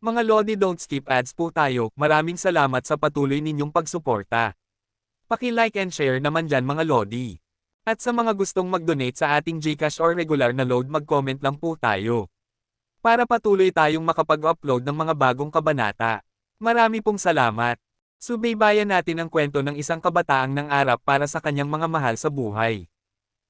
Mga Lodi, don't skip ads po tayo, maraming salamat sa patuloy ninyong pagsuporta. Paki-like and share naman dyan mga Lodi. At sa mga gustong mag-donate sa ating GCash or regular na load, mag-comment lang po tayo. Para patuloy tayong makapag-upload ng mga bagong kabanata. Marami pong salamat. Subaybayan natin ang kwento ng isang kabataang nangarap para sa kanyang mga mahal sa buhay.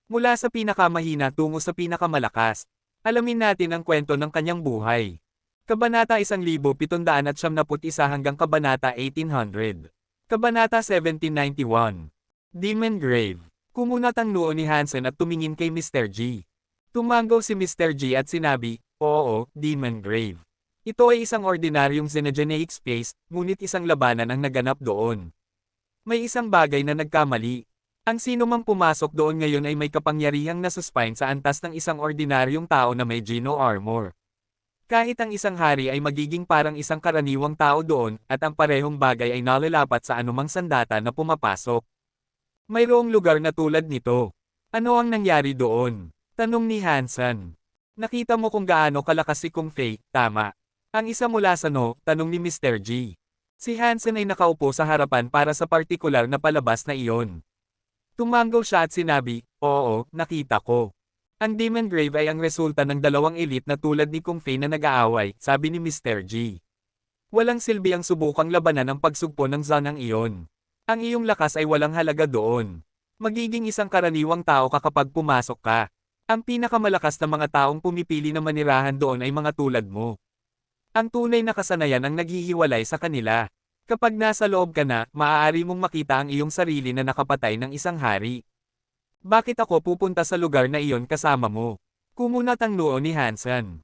Mula sa pinakamahina tungo sa pinakamalakas. Alamin natin ang kwento ng kanyang buhay. Kabanata 1771 hanggang Kabanata 1800. Kabanata 1791. Demon Grave. Kumunat ang noo ni Hansen at tumingin kay Mr. G. Tumango si Mr. G at sinabi, "Oo, Demon Grave. Ito ay isang ordinaryong xenogeneic space, ngunit isang labanan ang naganap doon. May isang bagay na nagkamali. Ang sino mang pumasok doon ngayon ay may kapangyarihang nasuspine sa antas ng isang ordinaryong tao na may Geno armor. Kahit ang isang hari ay magiging parang isang karaniwang tao doon, at ang parehong bagay ay nalalapat sa anumang sandata na pumapasok. Mayroong lugar na tulad nito. Ano ang nangyari doon?" Tanong ni Hansen. "Nakita mo kung gaano kalakas si Kung Fei, tama?" Ang isa mula sa no, tanong ni Mr. G. Si Hansen ay nakaupo sa harapan para sa partikular na palabas na iyon. Tumango siya at sinabi, "Oo, nakita ko. Ang Demon Grave ay ang resulta ng dalawang elite na tulad ni Kung Fei na nag-aaway," sabi ni Mr. G. "Walang silbi ang subukang labanan ang pagsugpo ng zanang iyon. Ang iyong lakas ay walang halaga doon. Magiging isang karaniwang tao ka kapag pumasok ka. Ang pinakamalakas na mga taong pumipili na manirahan doon ay mga tulad mo. Ang tunay na kasanayan ang naghihiwalay sa kanila. Kapag nasa loob ka na, maaari mong makita ang iyong sarili na nakapatay ng isang hari. Bakit ako pupunta sa lugar na iyon kasama mo?" Kumunat ang noo ni Hansen.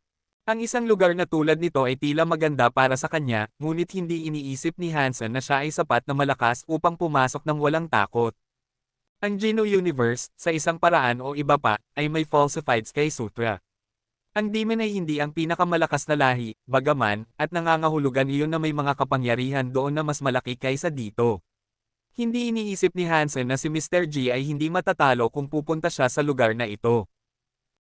Ang isang lugar na tulad nito ay tila maganda para sa kanya, ngunit hindi iniisip ni Hansen na siya ay sapat na malakas upang pumasok ng walang takot. Ang Geno Universe, sa isang paraan o iba pa, ay may falsified Sky Sutra. Ang demon ay hindi ang pinakamalakas na lahi, bagaman, at nangangahulugan iyon na may mga kapangyarihan doon na mas malaki kaysa dito. Hindi iniisip ni Hansen na si Mr. G ay hindi matatalo kung pupunta siya sa lugar na ito.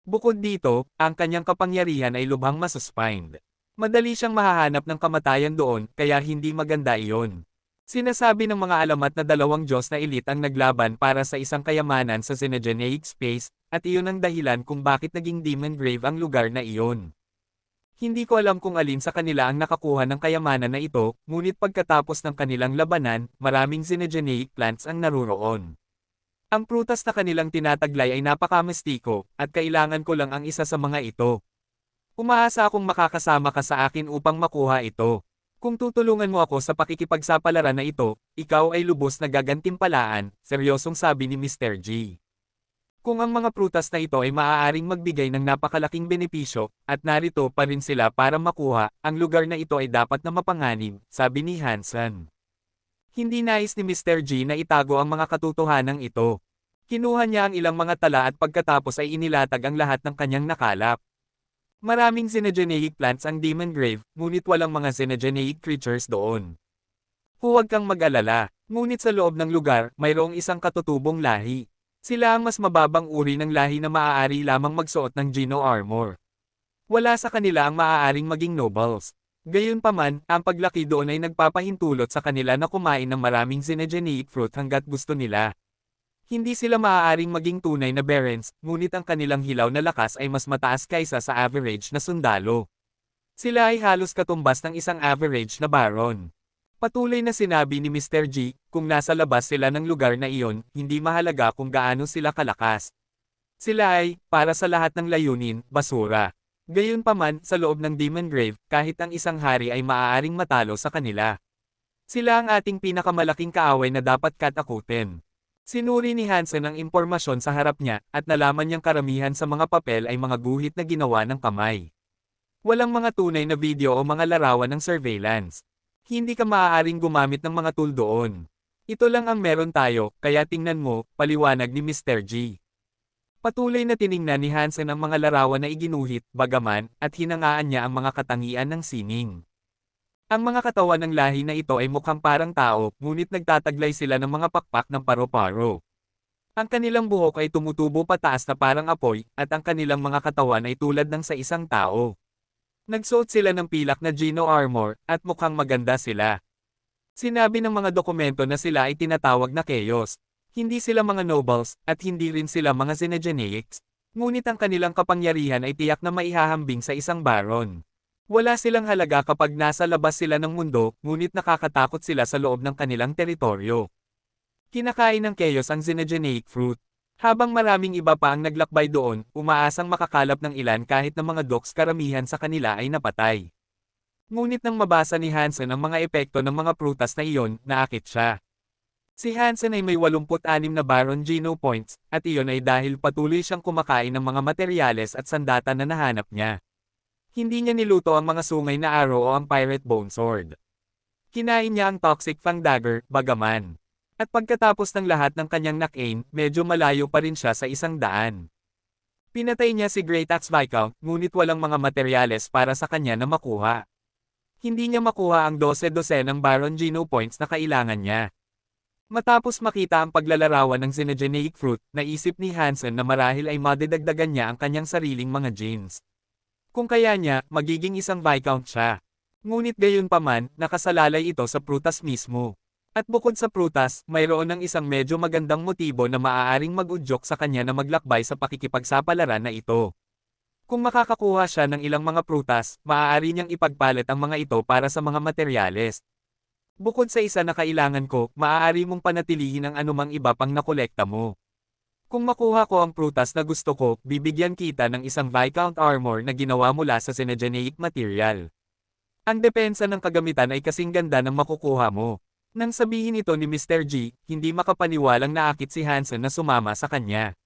Bukod dito, ang kanyang kapangyarihan ay lubhang masuspined. Madali siyang mahahanap ng kamatayan doon, kaya hindi maganda iyon. Sinasabi ng mga alamat na dalawang Diyos na elite ang naglaban para sa isang kayamanan sa xenogeneic space, at iyon ang dahilan kung bakit naging Demon Grave ang lugar na iyon. Hindi ko alam kung alin sa kanila ang nakakuha ng kayamanan na ito, ngunit pagkatapos ng kanilang labanan, maraming xenogeneic plants ang naruroon. Ang prutas na kanilang tinataglay ay napakamistiko, at kailangan ko lang ang isa sa mga ito. Umaasa akong makakasama ka sa akin upang makuha ito. Kung tutulungan mo ako sa pakikipagsapalaran na ito, ikaw ay lubos na gagantimpalaan, seryosong sabi ni Mr. G. Kung ang mga prutas na ito ay maaaring magbigay ng napakalaking benepisyo, at narito pa rin sila para makuha, ang lugar na ito ay dapat na mapanganib, sabi ni Hansen. Hindi nais ni Mr. G na itago ang mga katotohanan ito. Kinuha niya ang ilang mga tala at pagkatapos ay inilatag ang lahat ng kanyang nakalap. Maraming xenogeneic plants ang Demon Grave, ngunit walang mga xenogeneic creatures doon. Huwag kang mag-alala, ngunit sa loob ng lugar, mayroong isang katutubong lahi. Sila ang mas mababang uri ng lahi na maaari lamang magsuot ng Geno armor. Wala sa kanila ang maaaring maging nobles. Gayunpaman, ang paglaki doon ay nagpapahintulot sa kanila na kumain ng maraming xenogeneic fruit hanggat gusto nila. Hindi sila maaaring maging tunay na barons, ngunit ang kanilang hilaw na lakas ay mas mataas kaysa sa average na sundalo. Sila ay halos katumbas ng isang average na baron. Patuloy na sinabi ni Mr. G, kung nasa labas sila ng lugar na iyon, hindi mahalaga kung gaano sila kalakas. Sila ay, para sa lahat ng layunin, basura. Gayunpaman, sa loob ng Demon Grave, kahit ang isang hari ay maaaring matalo sa kanila. Sila ang ating pinakamalaking kaaway na dapat katakutin. Sinuri ni Hansen ang impormasyon sa harap niya, at nalaman niyang karamihan sa mga papel ay mga guhit na ginawa ng kamay. Walang mga tunay na video o mga larawan ng surveillance. Hindi ka maaaring gumamit ng mga tool doon. Ito lang ang meron tayo, kaya tingnan mo, paliwanag ni Mr. G. Patuloy na tiningnan ni Hansen ang mga larawan na iginuhit, bagaman, at hinangaan niya ang mga katangian ng sining. Ang mga katawan ng lahi na ito ay mukhang parang tao, ngunit nagtataglay sila ng mga pakpak ng paro-paro. Ang kanilang buhok ay tumutubo pataas na parang apoy, at ang kanilang mga katawan ay tulad ng sa isang tao. Nagsuot sila ng pilak na Geno armor, at mukhang maganda sila. Sinabi ng mga dokumento na sila ay tinatawag na Chaos. Hindi sila mga nobles, at hindi rin sila mga Xenogeneics. Ngunit ang kanilang kapangyarihan ay tiyak na maihahambing sa isang baron. Wala silang halaga kapag nasa labas sila ng mundo, ngunit nakakatakot sila sa loob ng kanilang teritoryo. Kinakain ng Chaos ang Xenogeneic fruit. Habang maraming iba pa ang naglakbay doon, umaasang makakalap ng ilan kahit na mga dogs karamihan sa kanila ay napatay. Ngunit nang mabasa ni Hansen ang mga epekto ng mga prutas na iyon, naakit siya. Si Hansen ay may 86 na Baron Geno points, at iyon ay dahil patuloy siyang kumakain ng mga materyales at sandata na nahanap niya. Hindi niya niluto ang mga sungay na arrow o ang pirate bone sword. Kinain niya ang toxic fang dagger, bagaman. At pagkatapos ng lahat ng kanyang nakain, medyo malayo pa rin siya sa 100. Pinatay niya si Great Axe Viscount, ngunit walang mga materyales para sa kanya na makuha. Hindi niya makuha ang 12 ng Baron Geno points na kailangan niya. Matapos makita ang paglalarawan ng Xenogeneic fruit, naisip ni Hansen na marahil ay madidagdagan niya ang kanyang sariling mga genes. Kung kaya niya, magiging isang Viscount siya. Ngunit gayunpaman, nakasalalay ito sa prutas mismo. At bukod sa prutas, mayroon ng isang medyo magandang motibo na maaaring mag-udyok sa kanya na maglakbay sa pakikipagsapalaran na ito. Kung makakakuha siya ng ilang mga prutas, maaari niyang ipagpalit ang mga ito para sa mga materyales. Bukod sa isa na kailangan ko, maaari mong panatilihin ang anumang iba pang nakolekta mo. Kung makuha ko ang prutas na gusto ko, bibigyan kita ng isang Viscount armor na ginawa mula sa Xenogeneic material. Ang depensa ng kagamitan ay kasing ganda ng makukuha mo. Nang sabihin ito ni Mr. G, hindi makapaniwalang naakit si Hansen na sumama sa kanya.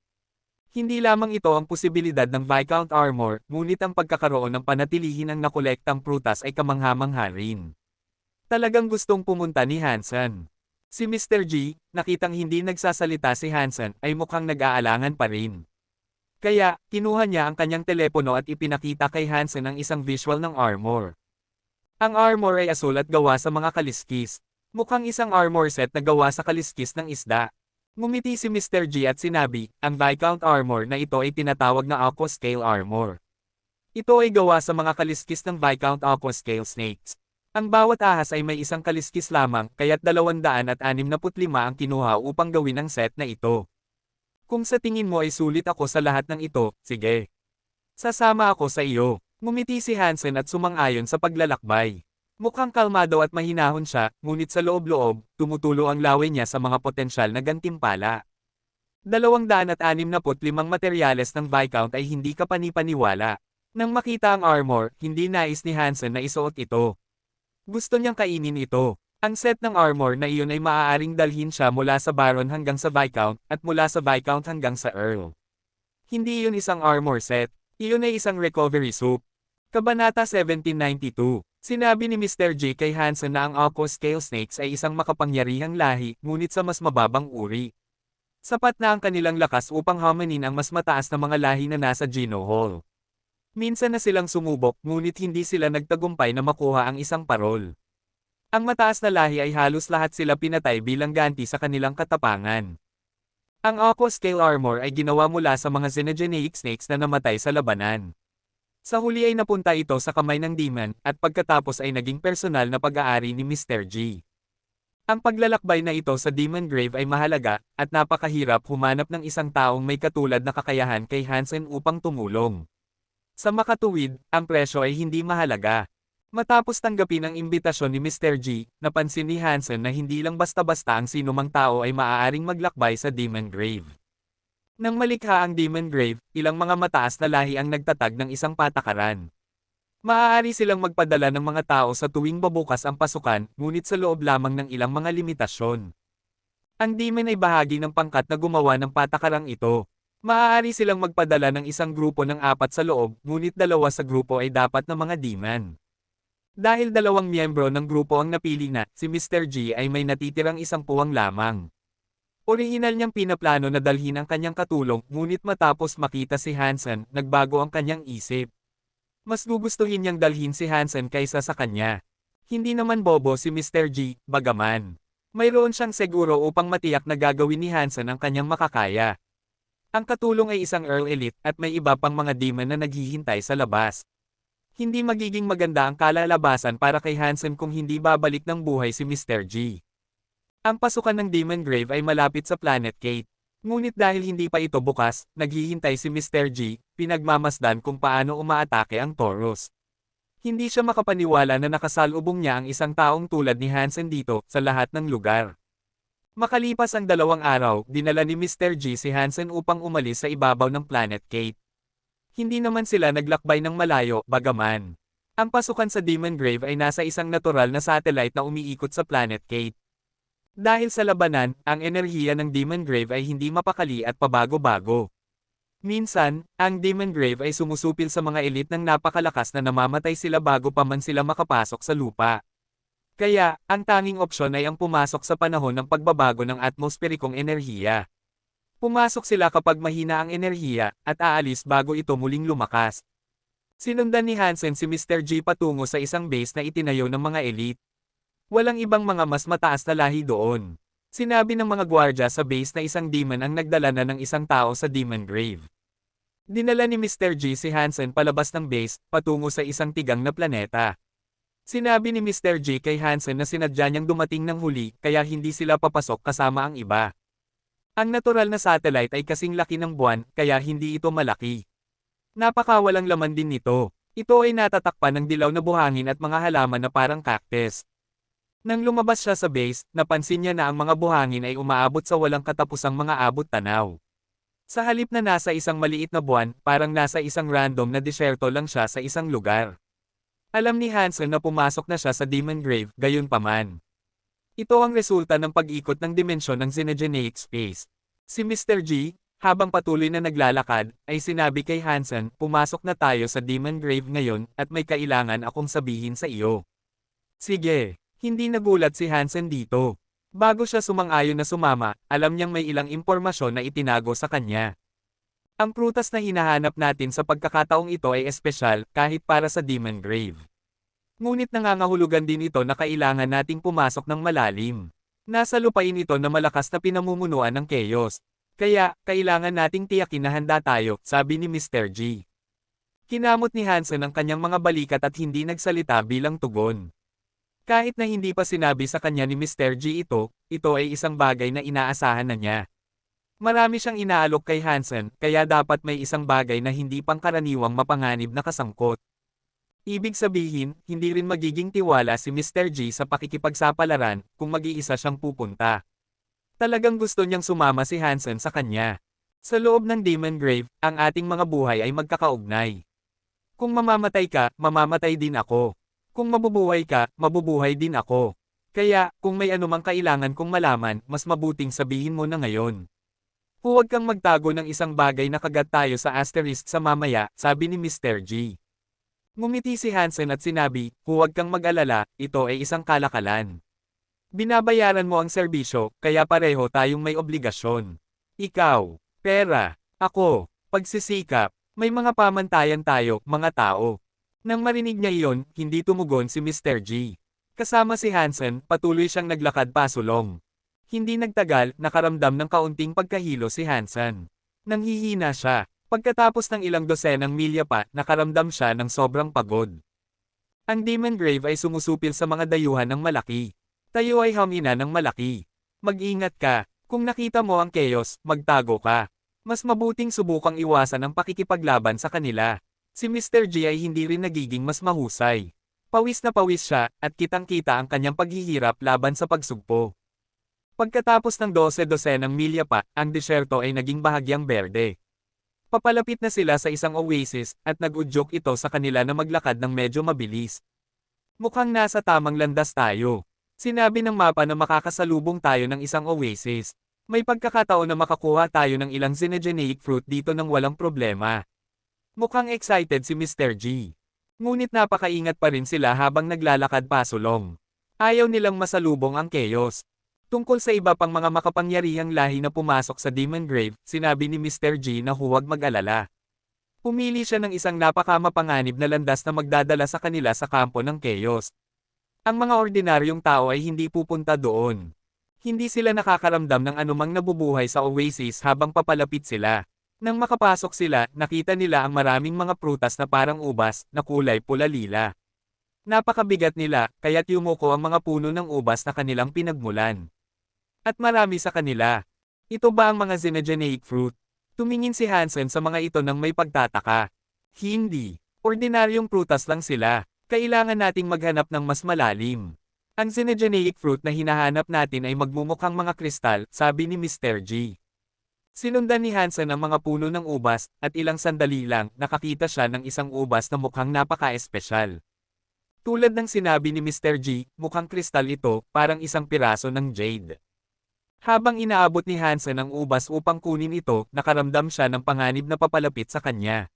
Hindi lamang ito ang posibilidad ng Viscount armor, ngunit ang pagkakaroon ng panatilihin ng nakolektang prutas ay kamangha-mangha rin. Talagang gustong pumunta ni Hansen. Si Mr. G, nakitang hindi nagsasalita si Hansen, ay mukhang nag-aalangan pa rin. Kaya, kinuha niya ang kanyang telepono at ipinakita kay Hansen ang isang visual ng armor. Ang armor ay asul at gawa sa mga kaliskis. Mukhang isang armor set na gawa sa kaliskis ng isda. Ngumiti si Mr. G at sinabi, ang Viscount armor na ito ay tinatawag na Aqua Scale armor. Ito ay gawa sa mga kaliskis ng Viscount Aqua Scale snakes. Ang bawat ahas ay may isang kaliskis lamang, kaya't 265 ang kinuha upang gawin ang set na ito. Kung sa tingin mo ay sulit ako sa lahat ng ito, sige. Sasama ako sa iyo. Ngumiti si Hansen at sumang-ayon sa paglalakbay. Mukhang kalmado at mahinahon siya, ngunit sa loob-loob, tumutulo ang laway niya sa mga potensyal na gantimpala. 265 materyales ng Viscount ay hindi kapani-paniwala. Nang makita ang armor, hindi nais ni Hansen na isuot ito. Gusto niyang kainin ito. Ang set ng armor na iyon ay maaaring dalhin siya mula sa Baron hanggang sa Viscount, at mula sa Viscount hanggang sa Earl. Hindi iyon isang armor set, iyon ay isang recovery soup. Kabanata 1792. Sinabi ni Mr. J kay Hansen na ang Aqua Scale Snakes ay isang makapangyarihang lahi, ngunit sa mas mababang uri. Sapat na ang kanilang lakas upang hamanin ang mas mataas na mga lahi na nasa Geno Hall. Minsan na silang sumubok, ngunit hindi sila nagtagumpay na makuha ang isang parol. Ang mataas na lahi ay halos lahat sila pinatay bilang ganti sa kanilang katapangan. Ang Aqua Scale Armor ay ginawa mula sa mga Xenogeneic snakes na namatay sa labanan. Sa huli ay napunta ito sa kamay ng demon, at pagkatapos ay naging personal na pag-aari ni Mr. G. Ang paglalakbay na ito sa Demon Grave ay mahalaga, at napakahirap humanap ng isang taong may katulad na kakayahan kay Hansen upang tumulong. Sa makatuwid, ang presyo ay hindi mahalaga. Matapos tanggapin ang imbitasyon ni Mr. G, napansin ni Hansen na hindi lang basta-basta ang sinumang tao ay maaaring maglakbay sa Demon Grave. Nang malikha ang Demon Grave, ilang mga mataas na lahi ang nagtatag ng isang patakaran. Maaari silang magpadala ng mga tao sa tuwing babukas ang pasukan, ngunit sa loob lamang ng ilang mga limitasyon. Ang demon ay bahagi ng pangkat na gumawa ng patakarang ito. Maaari silang magpadala ng isang grupo ng 4 sa loob, ngunit 2 sa grupo ay dapat na mga demon. Dahil 2 miyembro ng grupo ang napili na, si Mr. G ay may natitirang 1 puwang lamang. Orihinal niyang pinaplano na dalhin ang kanyang katulong, ngunit matapos makita si Hansen, nagbago ang kanyang isip. Mas gugustuhin niyang dalhin si Hansen kaysa sa kanya. Hindi naman bobo si Mr. G, bagaman. Mayroon siyang seguro upang matiyak na gagawin ni Hansen ang kanyang makakaya. Ang katulong ay isang Earl Elite at may iba pang mga demon na naghihintay sa labas. Hindi magiging maganda ang kalalabasan para kay Hansen kung hindi babalik ng buhay si Mr. G. Ang pasukan ng Demon Grave ay malapit sa Planet Gate. Ngunit dahil hindi pa ito bukas, naghihintay si Mr. G, pinagmamasdan kung paano umaatake ang Taurus. Hindi siya makapaniwala na nakasalubong niya ang isang taong tulad ni Hansen dito, sa lahat ng lugar. Makalipas ang 2 araw, dinala ni Mr. G si Hansen upang umalis sa ibabaw ng Planet Gate. Hindi naman sila naglakbay ng malayo, bagaman. Ang pasukan sa Demon Grave ay nasa isang natural na satellite na umiikot sa Planet Gate. Dahil sa labanan, ang enerhiya ng Demon Grave ay hindi mapakali at pabago-bago. Minsan, ang Demon Grave ay sumusupil sa mga elite ng napakalakas na namamatay sila bago pa man sila makapasok sa lupa. Kaya, ang tanging opsyon ay ang pumasok sa panahon ng pagbabago ng atmosperikong enerhiya. Pumasok sila kapag mahina ang enerhiya, at aalis bago ito muling lumakas. Sinundan ni Hansen si Mr. G patungo sa isang base na itinayo ng mga elite. Walang ibang mga mas mataas na lahi doon. Sinabi ng mga gwardya sa base na isang demon ang nagdala na ng isang tao sa Demon Grave. Dinala ni Mr. G si Hansen palabas ng base, patungo sa isang tigang na planeta. Sinabi ni Mr. G kay Hansen na sinadya niyang dumating ng huli, kaya hindi sila papasok kasama ang iba. Ang natural na satellite ay kasing laki ng buwan, kaya hindi ito malaki. Napakawalang laman din nito. Ito ay natatakpan ng dilaw na buhangin at mga halaman na parang cactus. Nang lumabas siya sa base, napansin niya na ang mga buhangin ay umaabot sa walang katapusang mga abot-tanaw. Sa halip na nasa isang maliit na buwan, parang nasa isang random na disyerto lang siya sa isang lugar. Alam ni Hansen na pumasok na siya sa Demon Grave, gayunpaman. Ito ang resulta ng pag-ikot ng dimensyon ng Xenogeneic Space. Si Mr. G, habang patuloy na naglalakad, ay sinabi kay Hansen, pumasok na tayo sa Demon Grave ngayon, at may kailangan akong sabihin sa iyo. Sige, hindi nagulat si Hansen dito. Bago siya sumang-ayon na sumama, alam niyang may ilang impormasyon na itinago sa kanya. Ang prutas na hinahanap natin sa pagkakataong ito ay espesyal, kahit para sa Demon Grave. Ngunit nangangahulugan din ito na kailangan nating pumasok ng malalim. Nasa lupain ito na malakas na pinamumunuan ng chaos. Kaya, kailangan nating tiyakin na handa tayo, sabi ni Mr. G. Kinamot ni Hansen ang kanyang mga balikat at hindi nagsalita bilang tugon. Kahit na hindi pa sinabi sa kanya ni Mr. G ito ay isang bagay na inaasahan na niya. Marami siyang inaalok kay Hansen, kaya dapat may isang bagay na hindi pangkaraniwang mapanganib na kasangkot. Ibig sabihin, hindi rin magiging tiwala si Mr. G sa pakikipagsapalaran kung mag-iisa siyang pupunta. Talagang gusto niyang sumama si Hansen sa kanya. Sa loob ng Demon Grave, ang ating mga buhay ay magkakaugnay. Kung mamamatay ka, mamamatay din ako. Kung mabubuhay ka, mabubuhay din ako. Kaya, kung may anumang kailangan kong malaman, mas mabuting sabihin mo na ngayon. Huwag kang magtago ng isang bagay na kagat tayo sa asterisk sa mamaya, sabi ni Mr. G. Ngumiti si Hansen at sinabi, huwag kang mag-alala, ito ay isang kalakalan. Binabayaran mo ang serbisyo, kaya pareho tayong may obligasyon. Ikaw, pera, ako, pagsisikap, may mga pamantayan tayo, mga tao. Nang marinig niya iyon, hindi tumugon si Mr. G. Kasama si Hansen, patuloy siyang naglakad pasulong. Hindi nagtagal, nakaramdam ng kaunting pagkahilo si Hansen. Nanghihina siya. Pagkatapos ng ilang dosenang milya pa, nakaramdam siya ng sobrang pagod. Ang Demon Grave ay sumusupil sa mga dayuhan ng malaki. Tayo ay hamina ng malaki. Mag-ingat ka, kung nakita mo ang chaos, magtago ka. Mas mabuting subukang iwasan ang pakikipaglaban sa kanila. Si Mr. G ay hindi rin nagiging mas mahusay. Pawis na pawis siya, at kitang-kita ang kanyang paghihirap laban sa pagsugpo. Pagkatapos ng 12 dosenang milya pa, ang disyerto ay naging bahagyang berde. Papalapit na sila sa isang oasis, at nag-udyok ito sa kanila na maglakad ng medyo mabilis. Mukhang nasa tamang landas tayo. Sinabi ng mapa na makakasalubong tayo ng isang oasis. May pagkakataon na makakuha tayo ng ilang xenogeneic fruit dito ng walang problema. Mukhang excited si Mr. G. Ngunit napakaingat pa rin sila habang naglalakad pasulong. Ayaw nilang masalubong ang chaos. Tungkol sa iba pang mga makapangyarihang lahi na pumasok sa Demon Grave, sinabi ni Mr. G na huwag mag-alala. Pumili siya ng isang napakamapanganib na landas na magdadala sa kanila sa kampo ng chaos. Ang mga ordinaryong tao ay hindi pupunta doon. Hindi sila nakakaramdam ng anumang nabubuhay sa oasis habang papalapit sila. Nang makapasok sila, nakita nila ang maraming mga prutas na parang ubas, na kulay pula-lila. Napakabigat nila, kaya't yumuko ang mga puno ng ubas na kanilang pinagmulan. At marami sa kanila. Ito ba ang mga xenogeneic fruit? Tumingin si Hansen sa mga ito nang may pagtataka. Hindi. Ordinaryong prutas lang sila. Kailangan nating maghanap ng mas malalim. Ang xenogeneic fruit na hinahanap natin ay magmumukhang mga kristal, sabi ni Mr. G. Sinundan ni Hansen ang mga puno ng ubas, at ilang sandali lang, nakakita siya ng isang ubas na mukhang napaka-espesyal. Tulad ng sinabi ni Mr. G, mukhang kristal ito, parang isang piraso ng jade. Habang inaabot ni Hansen ang ubas upang kunin ito, nakaramdam siya ng panganib na papalapit sa kanya.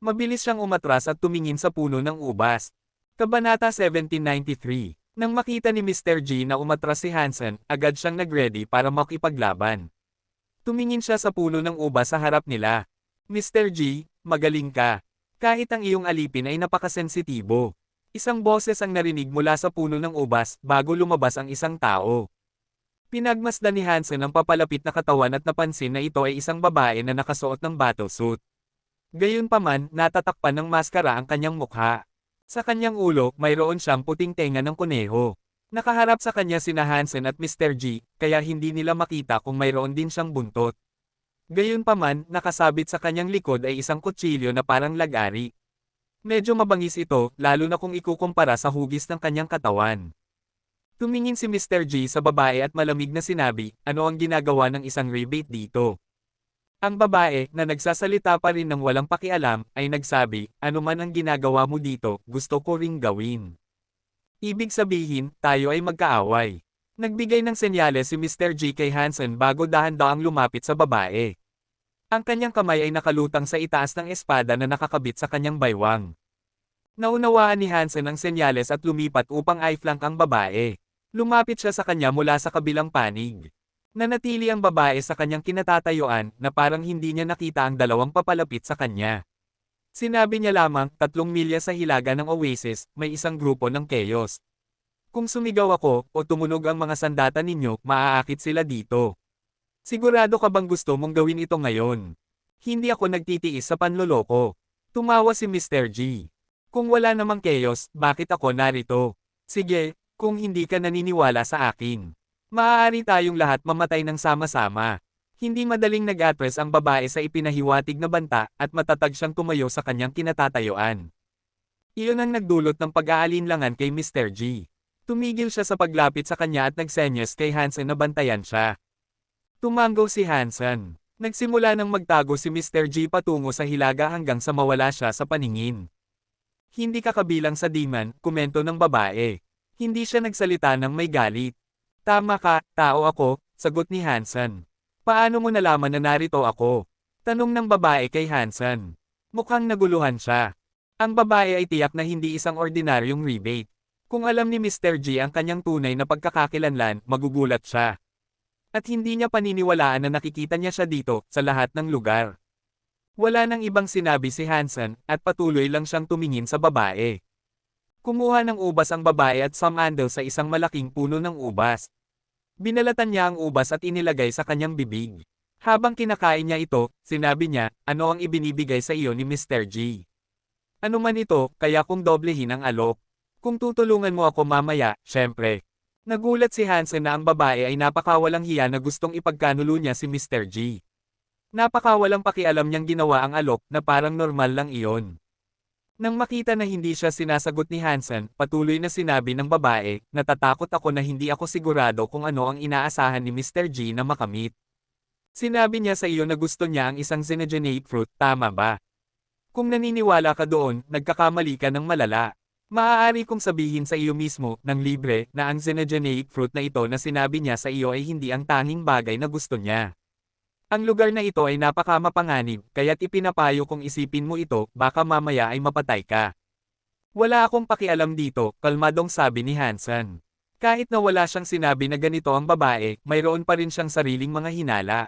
Mabilis siyang umatras at tumingin sa puno ng ubas. Kabanata 1793. Nang makita ni Mr. G na umatras si Hansen, agad siyang nag-ready para makipaglaban. Tumingin siya sa puno ng ubas sa harap nila. Mr. G, magaling ka. Kahit ang iyong alipin ay napakasensitibo. Isang boses ang narinig mula sa puno ng ubas bago lumabas ang isang tao. Pinagmasdan ni Hansen ang papalapit na katawan at napansin na ito ay isang babae na nakasuot ng battlesuit. Gayunpaman, natatakpan ng maskara ang kanyang mukha. Sa kanyang ulo, mayroon siyang puting tenga ng kuneho. Nakaharap sa kanya sina Hansen at Mr. G, kaya hindi nila makita kung mayroon din siyang buntot. Gayunpaman, nakasabit sa kanyang likod ay isang kutsilyo na parang lagari. Medyo mabangis ito, lalo na kung ikukumpara sa hugis ng kanyang katawan. Tumingin si Mr. G sa babae at malamig na sinabi, ano ang ginagawa ng isang rebate dito? Ang babae, na nagsasalita pa rin ng walang pakialam, ay nagsabi, ano man ang ginagawa mo dito, gusto ko ring gawin. Ibig sabihin, tayo ay magkaaway. Nagbigay ng senyales si Mr. G kay Hansen bago dahan-daang lumapit sa babae. Ang kanyang kamay ay nakalutang sa itaas ng espada na nakakabit sa kanyang baywang. Naunawaan ni Hansen ang senyales at lumipat upang i-flank ang babae. Lumapit siya sa kanya mula sa kabilang panig. Nanatili ang babae sa kanyang kinatatayuan na parang hindi niya nakita ang dalawang papalapit sa kanya. Sinabi niya lamang, 3 milya sa hilaga ng Oasis, may isang grupo ng Chaos. Kung sumigaw ako, o tumunog ang mga sandata ninyo, maaakit sila dito. Sigurado ka bang gusto mong gawin ito ngayon? Hindi ako nagtitiis sa panloloko. Tumawa si Mr. G. Kung wala namang Chaos, bakit ako narito? Sige, kung hindi ka naniniwala sa akin. Maaari tayong lahat mamatay ng sama-sama. Hindi madaling nag-address ang babae sa ipinahiwatig na banta, at matatag siyang tumayo sa kanyang kinatatayuan. Iyon ang nagdulot ng pag-aalinlangan kay Mr. G. Tumigil siya sa paglapit sa kanya at nagsenyas kay Hansen na bantayan siya. Tumango si Hansen. Nagsimula nang magtago si Mr. G patungo sa hilaga hanggang sa mawala siya sa paningin. Hindi ka kabilang sa demon, komento ng babae. Hindi siya nagsalita ng may galit. Tama ka, tao ako, sagot ni Hansen. Paano mo nalaman na narito ako? Tanong ng babae kay Hansen. Mukhang naguluhan siya. Ang babae ay tiyak na hindi isang ordinaryong rebate. Kung alam ni Mr. G ang kanyang tunay na pagkakakilanlan, magugulat siya. At hindi niya paniniwalaan na nakikita niya siya dito, sa lahat ng lugar. Wala nang ibang sinabi si Hansen, at patuloy lang siyang tumingin sa babae. Kumuha ng ubas ang babae at sumandal sa isang malaking puno ng ubas. Binalatan niya ang ubas at inilagay sa kanyang bibig. Habang kinakain niya ito, sinabi niya, ano ang ibinibigay sa iyo ni Mr. G? Ano man ito, kaya kung doblehin ang alok. Kung tutulungan mo ako mamaya, syempre. Nagulat si Hansen na ang babae ay napakawalang hiya na gustong ipagkanulo niya si Mr. G. Napakawalang pakialam niyang ginawa ang alok na parang normal lang iyon. Nang makita na hindi siya sinasagot ni Hansen, patuloy na sinabi ng babae, natatakot ako na hindi ako sigurado kung ano ang inaasahan ni Mr. G na makamit. Sinabi niya sa iyo na gusto niya ang isang xenogeneic fruit, tama ba? Kung naniniwala ka doon, nagkakamali ka ng malala. Maaari kong sabihin sa iyo mismo, ng libre, na ang xenogeneic fruit na ito na sinabi niya sa iyo ay hindi ang tanging bagay na gusto niya. Ang lugar na ito ay napakamapanganib, kaya't ipinapayo kong isipin mo ito, baka mamaya ay mapatay ka. Wala akong pakialam dito, kalmadong sabi ni Hansen. Kahit na wala siyang sinabi na ganito ang babae, mayroon pa rin siyang sariling mga hinala.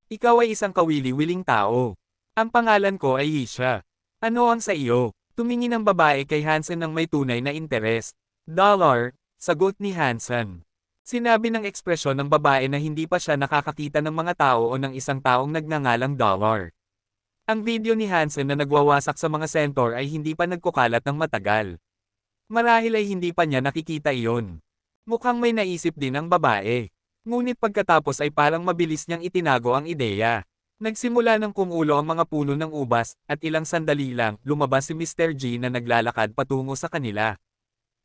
Ikaw ay isang kawili-wiling tao. Ang pangalan ko ay Isha. Ano ang sa iyo? Tumingin ang babae kay Hansen ng may tunay na interes. Dollar, sagot ni Hansen. Sinabi ng ekspresyon ng babae na hindi pa siya nakakakita ng mga tao o ng isang taong nagngangalang Dollar. Ang video ni Hansen na nagwawasak sa mga centaur ay hindi pa nagkukalat ng matagal. Marahil ay hindi pa niya nakikita iyon. Mukhang may naisip din ang babae. Ngunit pagkatapos ay parang mabilis niyang itinago ang ideya. Nagsimula ng kumulo ang mga puno ng ubas, at ilang sandali lang, lumabas si Mr. G na naglalakad patungo sa kanila.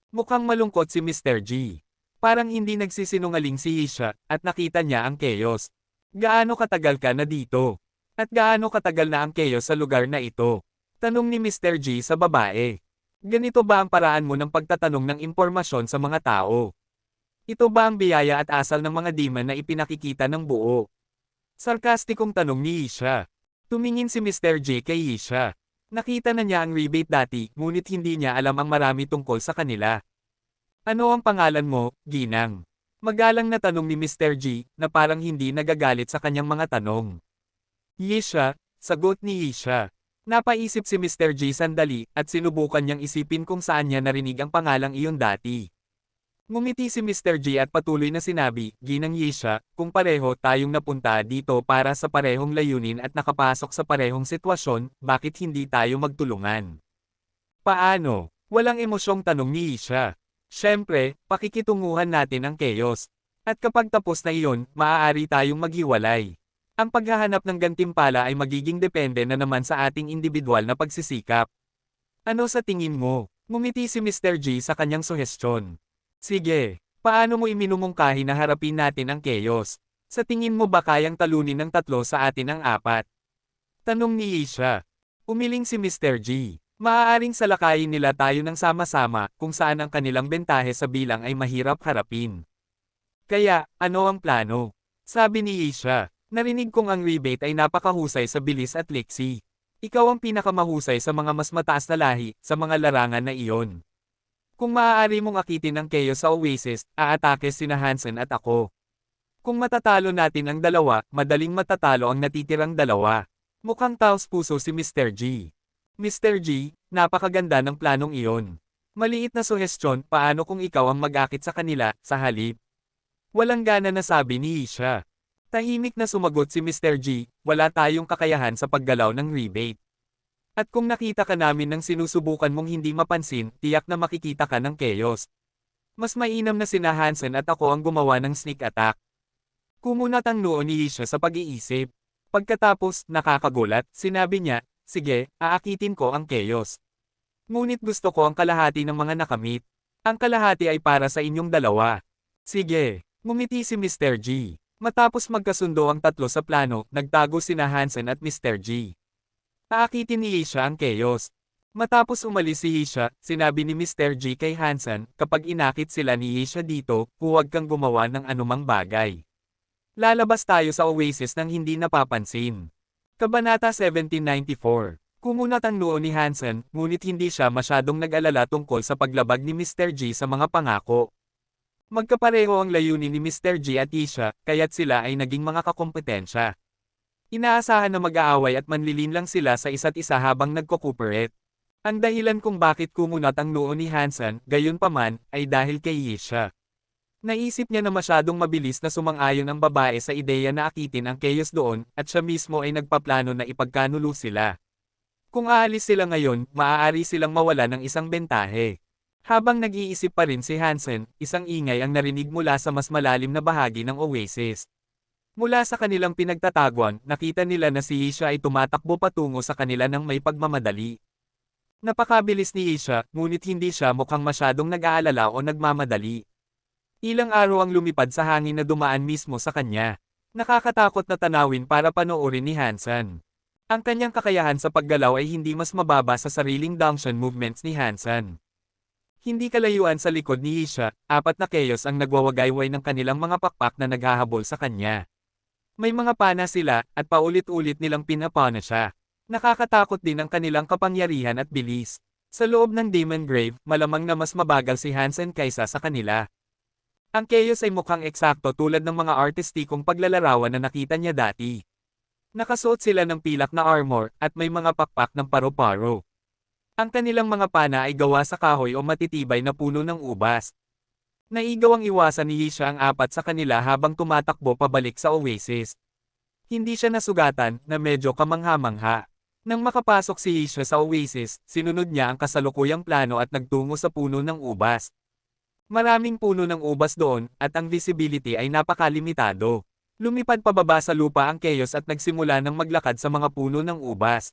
Mukhang malungkot si Mr. G. Parang hindi nagsisinungaling si Isha, at nakita niya ang chaos. Gaano katagal ka na dito? At gaano katagal na ang chaos sa lugar na ito? Tanong ni Mr. G sa babae. Ganito ba ang paraan mo ng pagtatanong ng impormasyon sa mga tao? Ito ba ang biyaya at asal ng mga demon na ipinakikita ng buo? Sarkastikong tanong ni Isha. Tumingin si Mr. J kay Isha. Nakita na niya ang rebate dati, ngunit hindi niya alam ang marami tungkol sa kanila. Ano ang pangalan mo, Ginang? Magalang na tanong ni Mr. G, na parang hindi nagagalit sa kanyang mga tanong. Isha, sagot ni Isha. Napaisip si Mr. G sandali, at sinubukan niyang isipin kung saan niya narinig ang pangalang iyon dati. Ngumiti si Mr. G at patuloy na sinabi, Ginang Yisha, kung pareho tayong napunta dito para sa parehong layunin at nakapasok sa parehong sitwasyon, bakit hindi tayo magtulungan? Paano? Walang emosyong tanong ni Yisha. Siyempre, pakikitunguhan natin ang chaos. At kapag tapos na iyon, maaari tayong maghiwalay. Ang paghahanap ng gantimpala ay magiging depende na naman sa ating individual na pagsisikap. Ano sa tingin mo? Ngumiti si Mr. G sa kanyang suhestyon. Sige, paano mo iminumungkahi na harapin natin ang chaos? Sa tingin mo ba kayang talunin ng 3 sa atin ang 4? Tanong ni Isha. Umiling si Mr. G. Maaaring salakayin nila tayo ng sama-sama, kung saan ang kanilang bentahe sa bilang ay mahirap harapin. Kaya, ano ang plano? Sabi ni Isha. Narinig kong ang rebate ay napakahusay sa bilis at liksi. Ikaw ang pinakamahusay sa mga mas mataas na lahi, sa mga larangan na iyon. Kung maaari mong akitin ang chaos sa Oasis, aatake sina Hansen at ako. Kung matatalo natin ang dalawa, madaling matatalo ang natitirang dalawa. Mukhang taos puso si Mr. G. Mr. G, napakaganda ng planong iyon. Maliit na suhestyon, paano kung ikaw ang mag-akit sa kanila, sa halip? Walang gana na sabi ni Isha. Tahimik na sumagot si Mr. G, wala tayong kakayahan sa paggalaw ng rebate. At kung nakita ka namin ng sinusubukan mong hindi mapansin, tiyak na makikita ka ng chaos. Mas mainam na sina Hansen at ako ang gumawa ng sneak attack. Kumunat ang noo ni Isha sa pag-iisip. Pagkatapos, nakakagulat, sinabi niya, sige, aakitin ko ang chaos. Ngunit gusto ko ang kalahati ng mga nakamit. Ang kalahati ay para sa inyong dalawa. Sige, ngumiti si Mr. G. Matapos magkasundo ang 3 sa plano, nagtago sina Hansen at Mr. G. Aakitin ni Isha ang chaos. Matapos umalis si Isha, sinabi ni Mr. G kay Hansen, kapag inakit sila ni Isha dito, huwag kang gumawa ng anumang bagay. Lalabas tayo sa Oasis nang hindi napapansin. Kabanata 1794. Kumunat ang noo ni Hansen, ngunit hindi siya masyadong nag-alala tungkol sa paglabag ni Mr. G sa mga pangako. Magkapareho ang layunin ni Mr. G at Isha, kaya't sila ay naging mga kakompetensya. Inaasahan na mag-aaway at manlilin lang sila sa isa't isa habang nagko-cooperate. Ang dahilan kung bakit kumunat ang noo ni Hansen, gayunpaman, ay dahil kay Isha. Naisip niya na masyadong mabilis na sumang-ayon ang babae sa ideya na akitin ang chaos doon, at siya mismo ay nagpaplano na ipagkanulo sila. Kung aalis sila ngayon, maaari silang mawala ng isang bentahe. Habang nag-iisip pa rin si Hansen, isang ingay ang narinig mula sa mas malalim na bahagi ng Oasis. Mula sa kanilang pinagtataguan, nakita nila na si Isha ay tumatakbo patungo sa kanila ng may pagmamadali. Napakabilis ni Isha, ngunit hindi siya mukhang masyadong nag-aalala o nagmamadali. Ilang araw ang lumipad sa hangin na dumaan mismo sa kanya. Nakakatakot na tanawin para panoorin ni Hansen. Ang kanyang kakayahan sa paggalaw ay hindi mas mababa sa sariling Dangshan movements ni Hansen. Hindi kalayuan sa likod ni Isha, 4 na chaos ang nagwawagayway ng kanilang mga pakpak na naghahabol sa kanya. May mga pana sila, at paulit-ulit nilang pinapana siya. Nakakatakot din ang kanilang kapangyarihan at bilis. Sa loob ng Demon Grave, malamang na mas mabagal si Hansen kaysa sa kanila. Ang chaos ay mukhang eksakto tulad ng mga artistikong paglalarawan na nakita niya dati. Nakasuot sila ng pilak na armor, at may mga pakpak ng paro-paro. Ang kanilang mga pana ay gawa sa kahoy o matitibay na puno ng ubas. Naigaw ang iwasan ni Isha ang 4 sa kanila habang tumatakbo pabalik sa Oasis. Hindi siya nasugatan, na medyo kamangha-mangha. Nang makapasok si Isha sa Oasis, sinunod niya ang kasalukuyang plano at nagtungo sa puno ng ubas. Maraming puno ng ubas doon, at ang visibility ay napakalimitado. Lumipad pababa sa lupa ang Chaos at nagsimula ng maglakad sa mga puno ng ubas.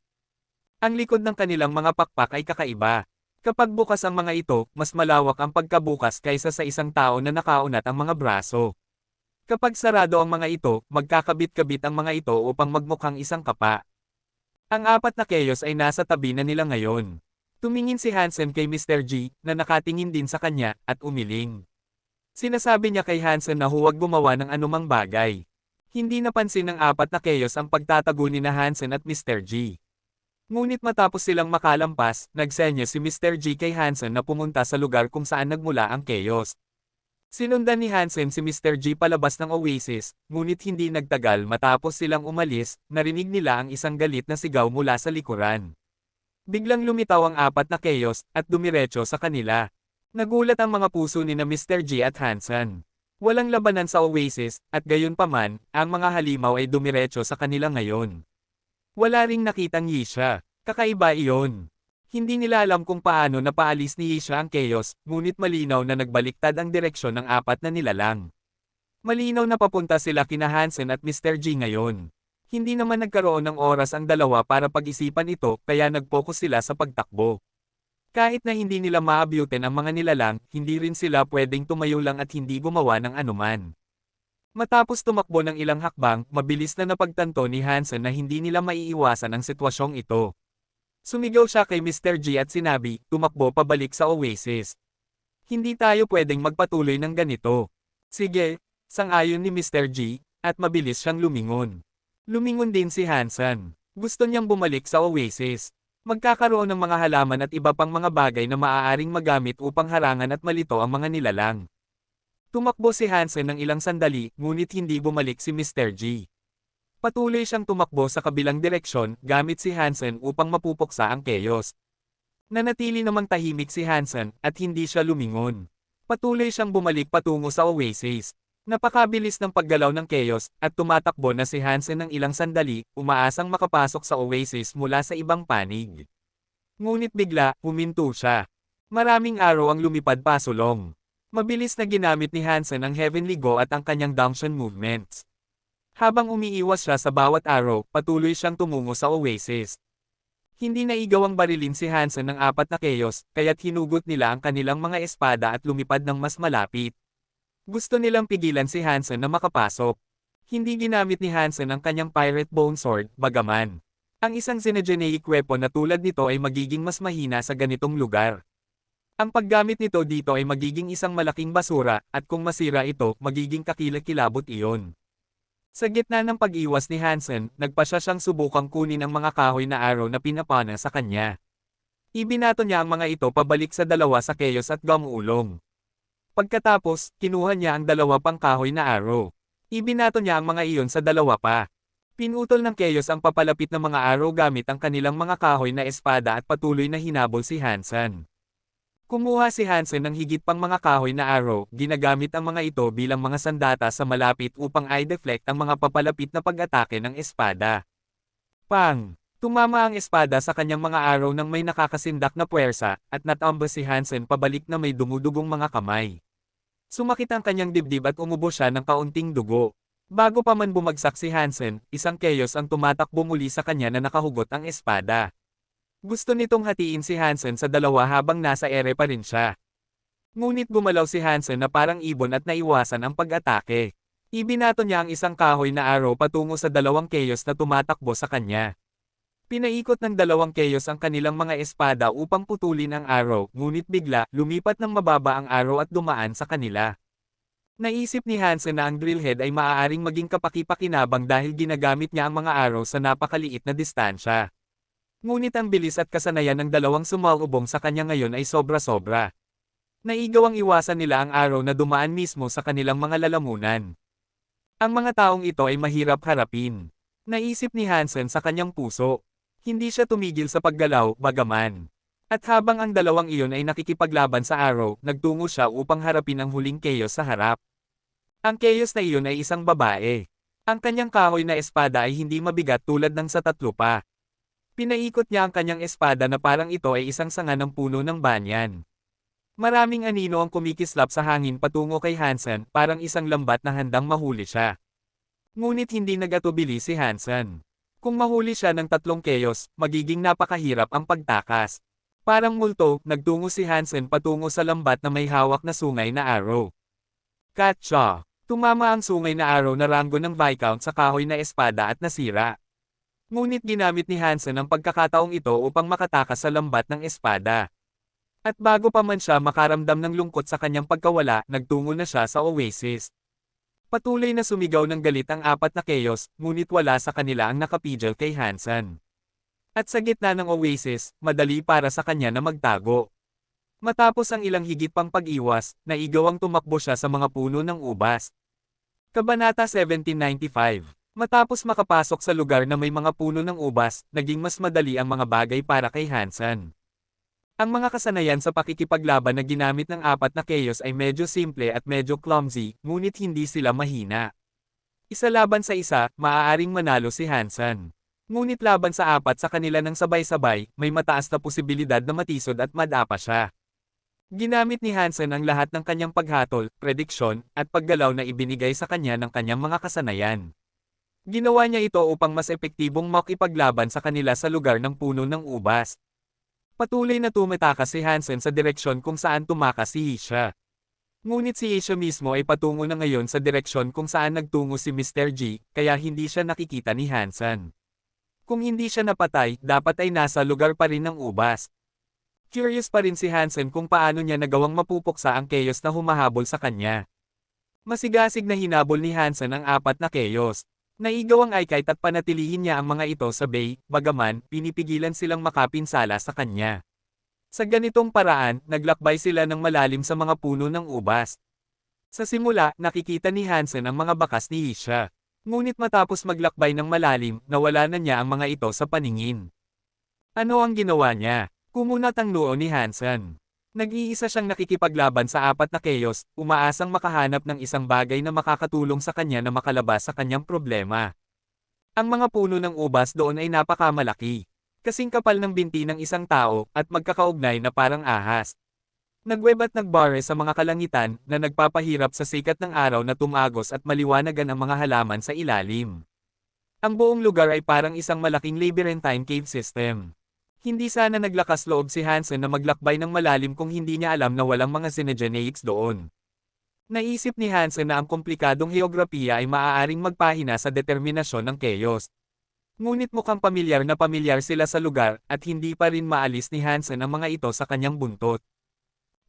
Ang likod ng kanilang mga pakpak ay kakaiba. Kapag bukas ang mga ito, mas malawak ang pagkabukas kaysa sa isang tao na nakaunat ang mga braso. Kapag sarado ang mga ito, magkakabit-kabit ang mga ito upang magmukhang isang kapa. Ang apat na Chaos ay nasa tabi na nila ngayon. Tumingin si Hansen kay Mr. G, na nakatingin din sa kanya, at umiling. Sinasabi niya kay Hansen na huwag gumawa ng anumang bagay. Hindi napansin ng apat na Chaos ang pagtatago ni na Hansen at Mr. G. Ngunit matapos silang makalampas, nagsenyo si Mr. G kay Hansen na pumunta sa lugar kung saan nagmula ang Chaos. Sinundan ni Hansen si Mr. G palabas ng Oasis, ngunit hindi nagtagal matapos silang umalis, narinig nila ang isang galit na sigaw mula sa likuran. Biglang lumitaw ang apat na Chaos, at dumiretso sa kanila. Nagulat ang mga puso ni na Mr. G at Hansen. Walang labanan sa Oasis, at gayunpaman, ang mga halimaw ay dumiretso sa kanila ngayon. Wala ring nakitang Yisha. Kakaiba iyon. Hindi nila alam kung paano napaalis ni Yisha ang Chaos, ngunit malinaw na nagbaliktad ang direksyon ng apat na nilalang. Malinaw na papunta sila kina Hansen at Mr. G ngayon. Hindi naman nagkaroon ng oras ang dalawa para pag-isipan ito, kaya nag-focus sila sa pagtakbo. Kahit na hindi nila maabyutin ang mga nilalang, hindi rin sila pwedeng tumayo lang at hindi gumawa ng anuman. Matapos tumakbo ng ilang hakbang, mabilis na napagtanto ni Hansen na hindi nila maiiwasan ang sitwasyong ito. Sumigaw siya kay Mr. G at sinabi, tumakbo pabalik sa Oasis. Hindi tayo pwedeng magpatuloy ng ganito. Sige, sang-ayon ni Mr. G, at mabilis siyang lumingon. Lumingon din si Hansen. Gusto niyang bumalik sa Oasis. Magkakaroon ng mga halaman at iba pang mga bagay na maaaring magamit upang harangan at malito ang mga nilalang. Tumakbo si Hansen ng ilang sandali, ngunit hindi bumalik si Mr. G. Patuloy siyang tumakbo sa kabilang direksyon, gamit si Hansen upang mapupuksa ang Chaos. Nanatili namang tahimik si Hansen, at hindi siya lumingon. Patuloy siyang bumalik patungo sa Oasis. Napakabilis ng paggalaw ng Chaos, at tumatakbo na si Hansen ng ilang sandali, umaasang makapasok sa Oasis mula sa ibang panig. Ngunit bigla, huminto siya. Maraming araw ang lumipad pasulong. Mabilis na ginamit ni Hansen ang Heavenly Go at ang kanyang Dangshan movements. Habang umiiwas siya sa bawat araw, patuloy siyang tumungo sa Oasis. Hindi naigaw ang barilin si Hansen ng apat na Chaos, kaya't hinugot nila ang kanilang mga espada at lumipad ng mas malapit. Gusto nilang pigilan si Hansen na makapasok. Hindi ginamit ni Hansen ang kanyang Pirate Bone Sword, bagaman. Ang isang Xenogeneic weapon na tulad nito ay magiging mas mahina sa ganitong lugar. Ang paggamit nito dito ay magiging isang malaking basura, at kung masira ito, magiging kakilakilabot iyon. Sa gitna ng pag-iwas ni Hansen, nagpasya siyang subukang kunin ang mga kahoy na araw na pinapana sa kanya. Ibinato niya ang mga ito pabalik sa dalawa sa Chaos at Gumulong. Pagkatapos, kinuha niya ang dalawa pang kahoy na araw. Ibinato niya ang mga iyon sa dalawa pa. Pinutol ng Chaos ang papalapit na mga araw gamit ang kanilang mga kahoy na espada at patuloy na hinabol si Hansen. Kumuha si Hansen ng higit pang mga kahoy na araw, ginagamit ang mga ito bilang mga sandata sa malapit upang i-deflect ang mga papalapit na pag-atake ng espada. Pang! Tumama ang espada sa kanyang mga araw nang may nakakasindak na puwersa, at natumba si Hansen pabalik na may dumudugong mga kamay. Sumakit ang kanyang dibdib at umubo siya ng kaunting dugo. Bago pa man bumagsak si Hansen, isang Chaos ang tumatakbo muli sa kanya na nakahugot ang espada. Gusto nitong hatiin si Hansen sa dalawa habang nasa ere pa rin siya. Ngunit gumalaw si Hansen na parang ibon at naiwasan ang pag-atake. Ibinato niya ang isang kahoy na araw patungo sa dalawang Chaos na tumatakbo sa kanya. Pinaikot ng dalawang Chaos ang kanilang mga espada upang putulin ang araw, ngunit bigla, lumipat ng mababa ang araw at dumaan sa kanila. Naisip ni Hansen na ang drillhead ay maaaring maging kapaki-pakinabang dahil ginagamit niya ang mga araw sa napakaliit na distansya. Ngunit ang bilis at kasanayan ng dalawang sumalubong sa kanya ngayon ay sobra-sobra. Naigaw ang iwasan nila ang araw na dumaan mismo sa kanilang mga lalamunan. Ang mga taong ito ay mahirap harapin. Naisip ni Hansen sa kanyang puso. Hindi siya tumigil sa paggalaw, bagaman. At habang ang dalawang iyon ay nakikipaglaban sa araw, nagtungo siya upang harapin ang huling Chaos sa harap. Ang Chaos na iyon ay isang babae. Ang kanyang kahoy na espada ay hindi mabigat tulad ng sa tatlo pa. Pinaikot niya ang kanyang espada na parang ito ay isang sanga ng puno ng banyan. Maraming anino ang kumikislap sa hangin patungo kay Hansen, parang isang lambat na handang mahuli siya. Ngunit hindi nagatubili si Hansen. Kung mahuli siya ng 3 chaos, magiging napakahirap ang pagtakas. Parang multo, nagtungo si Hansen patungo sa lambat na may hawak na sungay na arrow. Katsa! Tumama ang sungay na arrow na ranggo ng Viscount sa kahoy na espada at nasira. Ngunit ginamit ni Hansen ang pagkakataong ito upang makatakas sa lambat ng espada. At bago pa man siya makaramdam ng lungkot sa kanyang pagkawala, nagtungo na siya sa oasis. Patuloy na sumigaw ng galit ang 4 na chaos, ngunit wala sa kanila ang nakapigil kay Hansen. At sa gitna ng oasis, madali para sa kanya na magtago. Matapos ang ilang higit pang pag-iwas, naigawang tumakbo siya sa mga puno ng ubas. Kabanata 1795. Matapos makapasok sa lugar na may mga puno ng ubas, naging mas madali ang mga bagay para kay Hansen. Ang mga kasanayan sa pakikipaglaban na ginamit ng 4 na chaos ay medyo simple at medyo clumsy, ngunit hindi sila mahina. Isa laban sa isa, maaaring manalo si Hansen. Ngunit laban sa 4 sa kanila ng sabay-sabay, may mataas na posibilidad na matisod at madapa siya. Ginamit ni Hansen ang lahat ng kanyang paghatol, prediksyon, at paggalaw na ibinigay sa kanya ng kanyang mga kasanayan. Ginawa niya ito upang mas epektibong makipaglaban sa kanila sa lugar ng puno ng ubas. Patuloy na tumatakas si Hansen sa direksyon kung saan tumakas si Isha. Ngunit si Isha mismo ay patungo na ngayon sa direksyon kung saan nagtungo si Mr. G, kaya hindi siya nakikita ni Hansen. Kung hindi siya napatay, dapat ay nasa lugar pa rin ng ubas. Curious pa rin si Hansen kung paano niya nagawang mapupuksa ang chaos na humahabol sa kanya. Masigasig na hinabol ni Hansen ang 4 na chaos. Naigaw ang Aikite at panatilihin niya ang mga ito sa bay, bagaman, pinipigilan silang makapinsala sa kanya. Sa ganitong paraan, naglakbay sila ng malalim sa mga puno ng ubas. Sa simula, nakikita ni Hansen ang mga bakas ni Isha. Ngunit matapos maglakbay ng malalim, nawala na niya ang mga ito sa paningin. Ano ang ginawa niya? Kumunat ang noo ni Hansen. Nag-iisa siyang nakikipaglaban sa 4 na chaos, umaasang makahanap ng isang bagay na makakatulong sa kanya na makalabas sa kanyang problema. Ang mga puno ng ubas doon ay napakamalaki. Kasing kapal ng binti ng isang tao, at magkakaugnay na parang ahas. Nagweb at nagbare sa mga kalangitan, na nagpapahirap sa sikat ng araw na tumagos at maliwanagan ang mga halaman sa ilalim. Ang buong lugar ay parang isang malaking labyrinthine cave system. Hindi sana naglakas loob si Hansen na maglakbay ng malalim kung hindi niya alam na walang mga Xenogeneics doon. Naisip ni Hansen na ang komplikadong heograpiya ay maaaring magpahina sa determinasyon ng chaos. Ngunit mukhang pamilyar na pamilyar sila sa lugar, at hindi pa rin maalis ni Hansen ang mga ito sa kanyang buntot.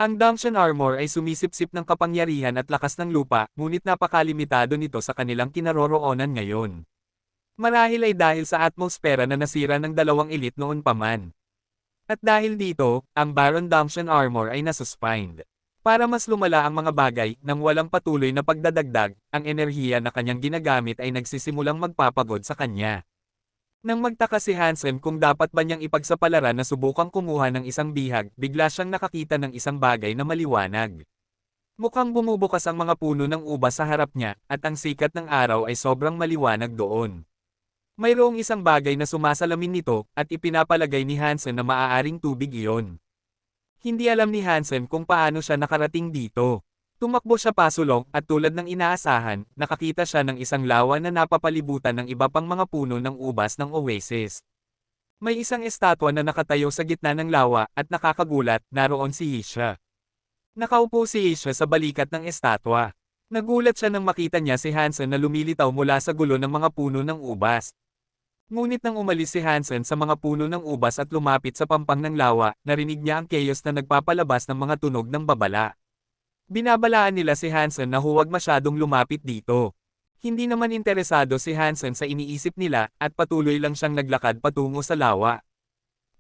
Ang Dungeon Armor ay sumisipsip ng kapangyarihan at lakas ng lupa, ngunit napakalimitado nito sa kanilang kinaroroonan ngayon. Marahil ay dahil sa atmosfera na nasira ng 2 elite noon pa man. At dahil dito, ang Baron Dungeon Armor ay nasuspend. Para mas lumala ang mga bagay, nang walang patuloy na pagdadagdag, ang enerhiya na kanyang ginagamit ay nagsisimulang magpapagod sa kanya. Nang magtaka si Hansen kung dapat ba niyang ipagsapalaran na subukang kumuha ng isang bihag, bigla siyang nakakita ng isang bagay na maliwanag. Mukhang bumubukas ang mga puno ng ubas sa harap niya, at ang sikat ng araw ay sobrang maliwanag doon. Mayroong isang bagay na sumasalamin nito, at ipinapalagay ni Hansen na maaaring tubig iyon. Hindi alam ni Hansen kung paano siya nakarating dito. Tumakbo siya pasulong, at tulad ng inaasahan, nakakita siya ng isang lawa na napapalibutan ng iba pang mga puno ng ubas ng oasis. May isang estatwa na nakatayo sa gitna ng lawa, at nakakagulat, naroon si Isha. Nakaupo si Isha sa balikat ng estatwa. Nagulat siya nang makita niya si Hansen na lumilitaw mula sa gulo ng mga puno ng ubas. Ngunit nang umalis si Hansen sa mga puno ng ubas at lumapit sa pampang ng lawa, narinig niya ang chaos na nagpapalabas ng mga tunog ng babala. Binabalaan nila si Hansen na huwag masyadong lumapit dito. Hindi naman interesado si Hansen sa iniisip nila, at patuloy lang siyang naglakad patungo sa lawa.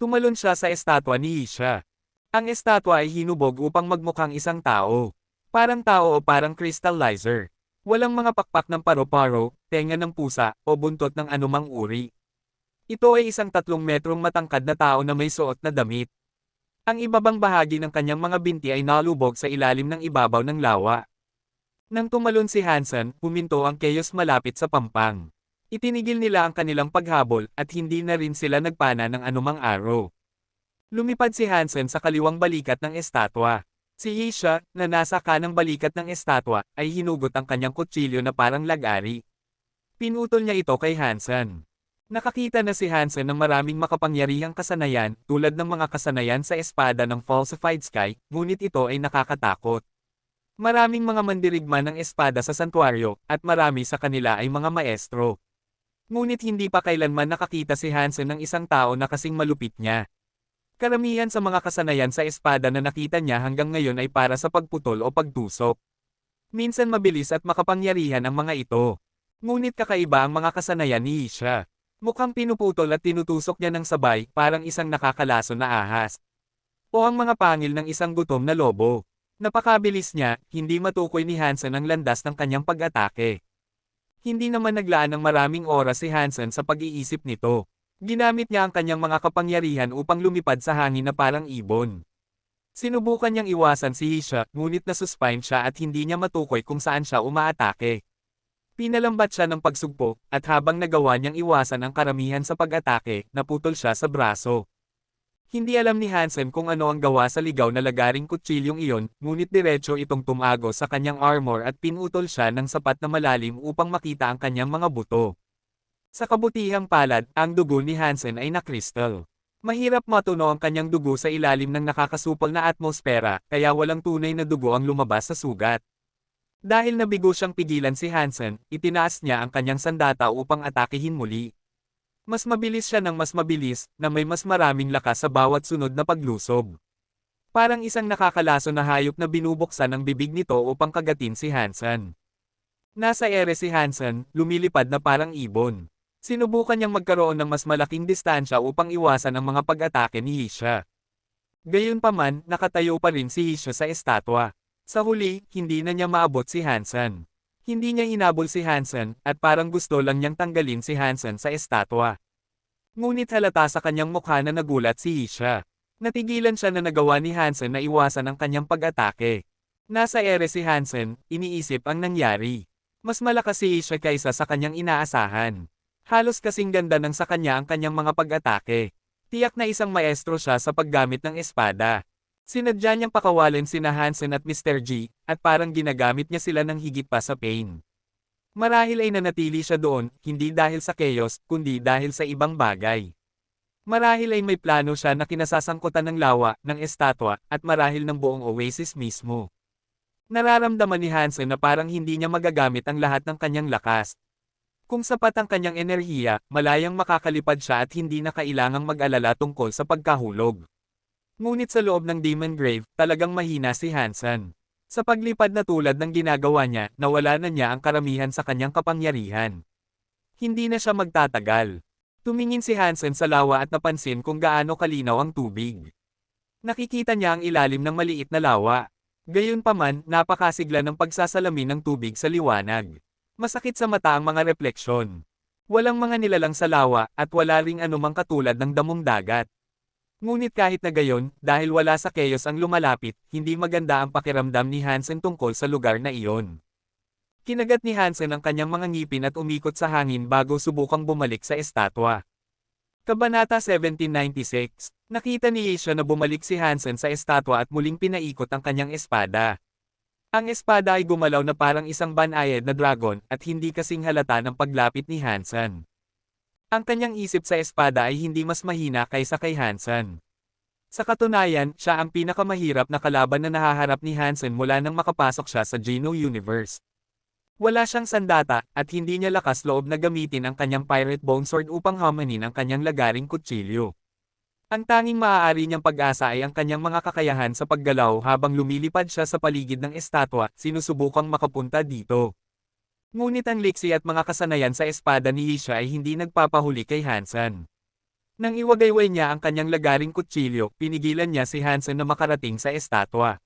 Tumalon siya sa estatwa ni Isha. Ang estatwa ay hinubog upang magmukhang isang tao. Parang tao o parang crystallizer. Walang mga pakpak ng paro-paro, tenga ng pusa, o buntot ng anumang uri. Ito ay isang 3 metrong matangkad na tao na may suot na damit. Ang ibabang bahagi ng kanyang mga binti ay nalubog sa ilalim ng ibabaw ng lawa. Nang tumalon si Hansen, huminto ang chaos malapit sa pampang. Itinigil nila ang kanilang paghabol at hindi na rin sila nagpana ng anumang araw. Lumipad si Hansen sa kaliwang balikat ng estatwa. Si Isha, na nasa kanang balikat ng estatwa, ay hinugot ang kanyang kutsilyo na parang lag-ari. Pinutol niya ito kay Hansen. Nakakita na si Hansen ng maraming makapangyarihang kasanayan, tulad ng mga kasanayan sa espada ng Falsified Sky, ngunit ito ay nakakatakot. Maraming mga mandirigma ng espada sa santuaryo, at marami sa kanila ay mga maestro. Ngunit hindi pa kailanman nakakita si Hansen ng isang tao na kasing malupit niya. Karamihan sa mga kasanayan sa espada na nakita niya hanggang ngayon ay para sa pagputol o pagtusok. Minsan mabilis at makapangyarihan ang mga ito. Ngunit kakaiba ang mga kasanayan ni Isha. Mukhang pinuputol at tinutusok niya ng sabay, parang isang nakakalaso na ahas. O ang mga pangil ng isang gutom na lobo. Napakabilis niya, hindi matukoy ni Hansen ang landas ng kanyang pag-atake. Hindi naman naglaan ng maraming oras si Hansen sa pag-iisip nito. Ginamit niya ang kanyang mga kapangyarihan upang lumipad sa hangin na parang ibon. Sinubukan niyang iwasan si Isha, ngunit nasuspine siya at hindi niya matukoy kung saan siya umaatake. Pinalambat siya ng pagsugpo, at habang nagawa niyang iwasan ang karamihan sa pag-atake, naputol siya sa braso. Hindi alam ni Hansen kung ano ang gawa sa ligaw na lagaring kutsilyong iyon, ngunit diretso itong tumago sa kanyang armor at pinutol siya ng sapat na malalim upang makita ang kanyang mga buto. Sa kabutihang palad, ang dugo ni Hansen ay nakristal. Mahirap matuno ang kanyang dugo sa ilalim ng nakakasupol na atmosfera, kaya walang tunay na dugo ang lumabas sa sugat. Dahil nabigo siyang pigilan si Hansen, itinaas niya ang kanyang sandata upang atakihin muli. Mas mabilis siya ng mas mabilis, na may mas maraming lakas sa bawat sunod na paglusob. Parang isang nakakalaso na hayop na binubuksan ang bibig nito upang kagatin si Hansen. Nasa ere si Hansen, lumilipad na parang ibon. Sinubukan niyang magkaroon ng mas malaking distansya upang iwasan ang mga pag-atake ni Isha. Gayunpaman, nakatayo pa rin si Isha sa estatwa. Sa huli, hindi na niya maabot si Hansen. Hindi niya hinabol si Hansen, at parang gusto lang niyang tanggalin si Hansen sa estatwa. Ngunit halata sa kanyang mukha na nagulat si Isha. Natigilan siya na nagawa ni Hansen na iwasan ang kanyang pag-atake. Nasa ere si Hansen, iniisip ang nangyari. Mas malakas si Isha kaysa sa kanyang inaasahan. Halos kasing ganda ng sa kanya ang kanyang mga pag-atake. Tiyak na isang maestro siya sa paggamit ng espada. Sinadya niyang pakawalin sina Hansen at Mr. G, at parang ginagamit niya sila ng higit pa sa pain. Marahil ay nanatili siya doon, hindi dahil sa chaos, kundi dahil sa ibang bagay. Marahil ay may plano siya na kinasasangkutan ng lawa, ng estatwa, at marahil ng buong oasis mismo. Nararamdaman ni Hansen na parang hindi niya magagamit ang lahat ng kanyang lakas. Kung sapat ang kanyang enerhiya, malayang makakalipad siya at hindi na kailangang mag-alala tungkol sa pagkahulog. Ngunit sa loob ng Demon Grave, talagang mahina si Hansen. Sa paglipad na tulad ng ginagawa niya, nawala na niya ang karamihan sa kanyang kapangyarihan. Hindi na siya magtatagal. Tumingin si Hansen sa lawa at napansin kung gaano kalinaw ang tubig. Nakikita niya ang ilalim ng maliit na lawa. Gayunpaman, napakasigla ng pagsasalamin ng tubig sa liwanag. Masakit sa mata ang mga refleksyon. Walang mga nilalang sa lawa, at wala ring anumang katulad ng damong dagat. Ngunit kahit na gayon, dahil wala sa chaos ang lumalapit, hindi maganda ang pakiramdam ni Hansen tungkol sa lugar na iyon. Kinagat ni Hansen ang kanyang mga ngipin at umikot sa hangin bago subukang bumalik sa estatwa. Kabanata 1796, nakita ni Isha na bumalik si Hansen sa estatwa at muling pinaikot ang kanyang espada. Ang espada ay gumalaw na parang isang banayad na dragon at hindi kasing halata ng paglapit ni Hansen. Ang kanyang isip sa espada ay hindi mas mahina kaysa kay Hansen. Sa katunayan, siya ang pinakamahirap na kalaban na nahaharap ni Hansen mula nang makapasok siya sa Geno Universe. Wala siyang sandata, at hindi niya lakas loob na gamitin ang kanyang Pirate Bone Sword upang hamanin ang kanyang lagaring kutsilyo. Ang tanging maaari niyang pag-asa ay ang kanyang mga kakayahan sa paggalaw habang lumilipad siya sa paligid ng estatwa, sinusubukang makapunta dito. Ngunit ang liksi at mga kasanayan sa espada ni Isha ay hindi nagpapahuli kay Hansen. Nang iwagayway niya ang kanyang lagaring kutsilyo, pinigilan niya si Hansen na makarating sa estatwa.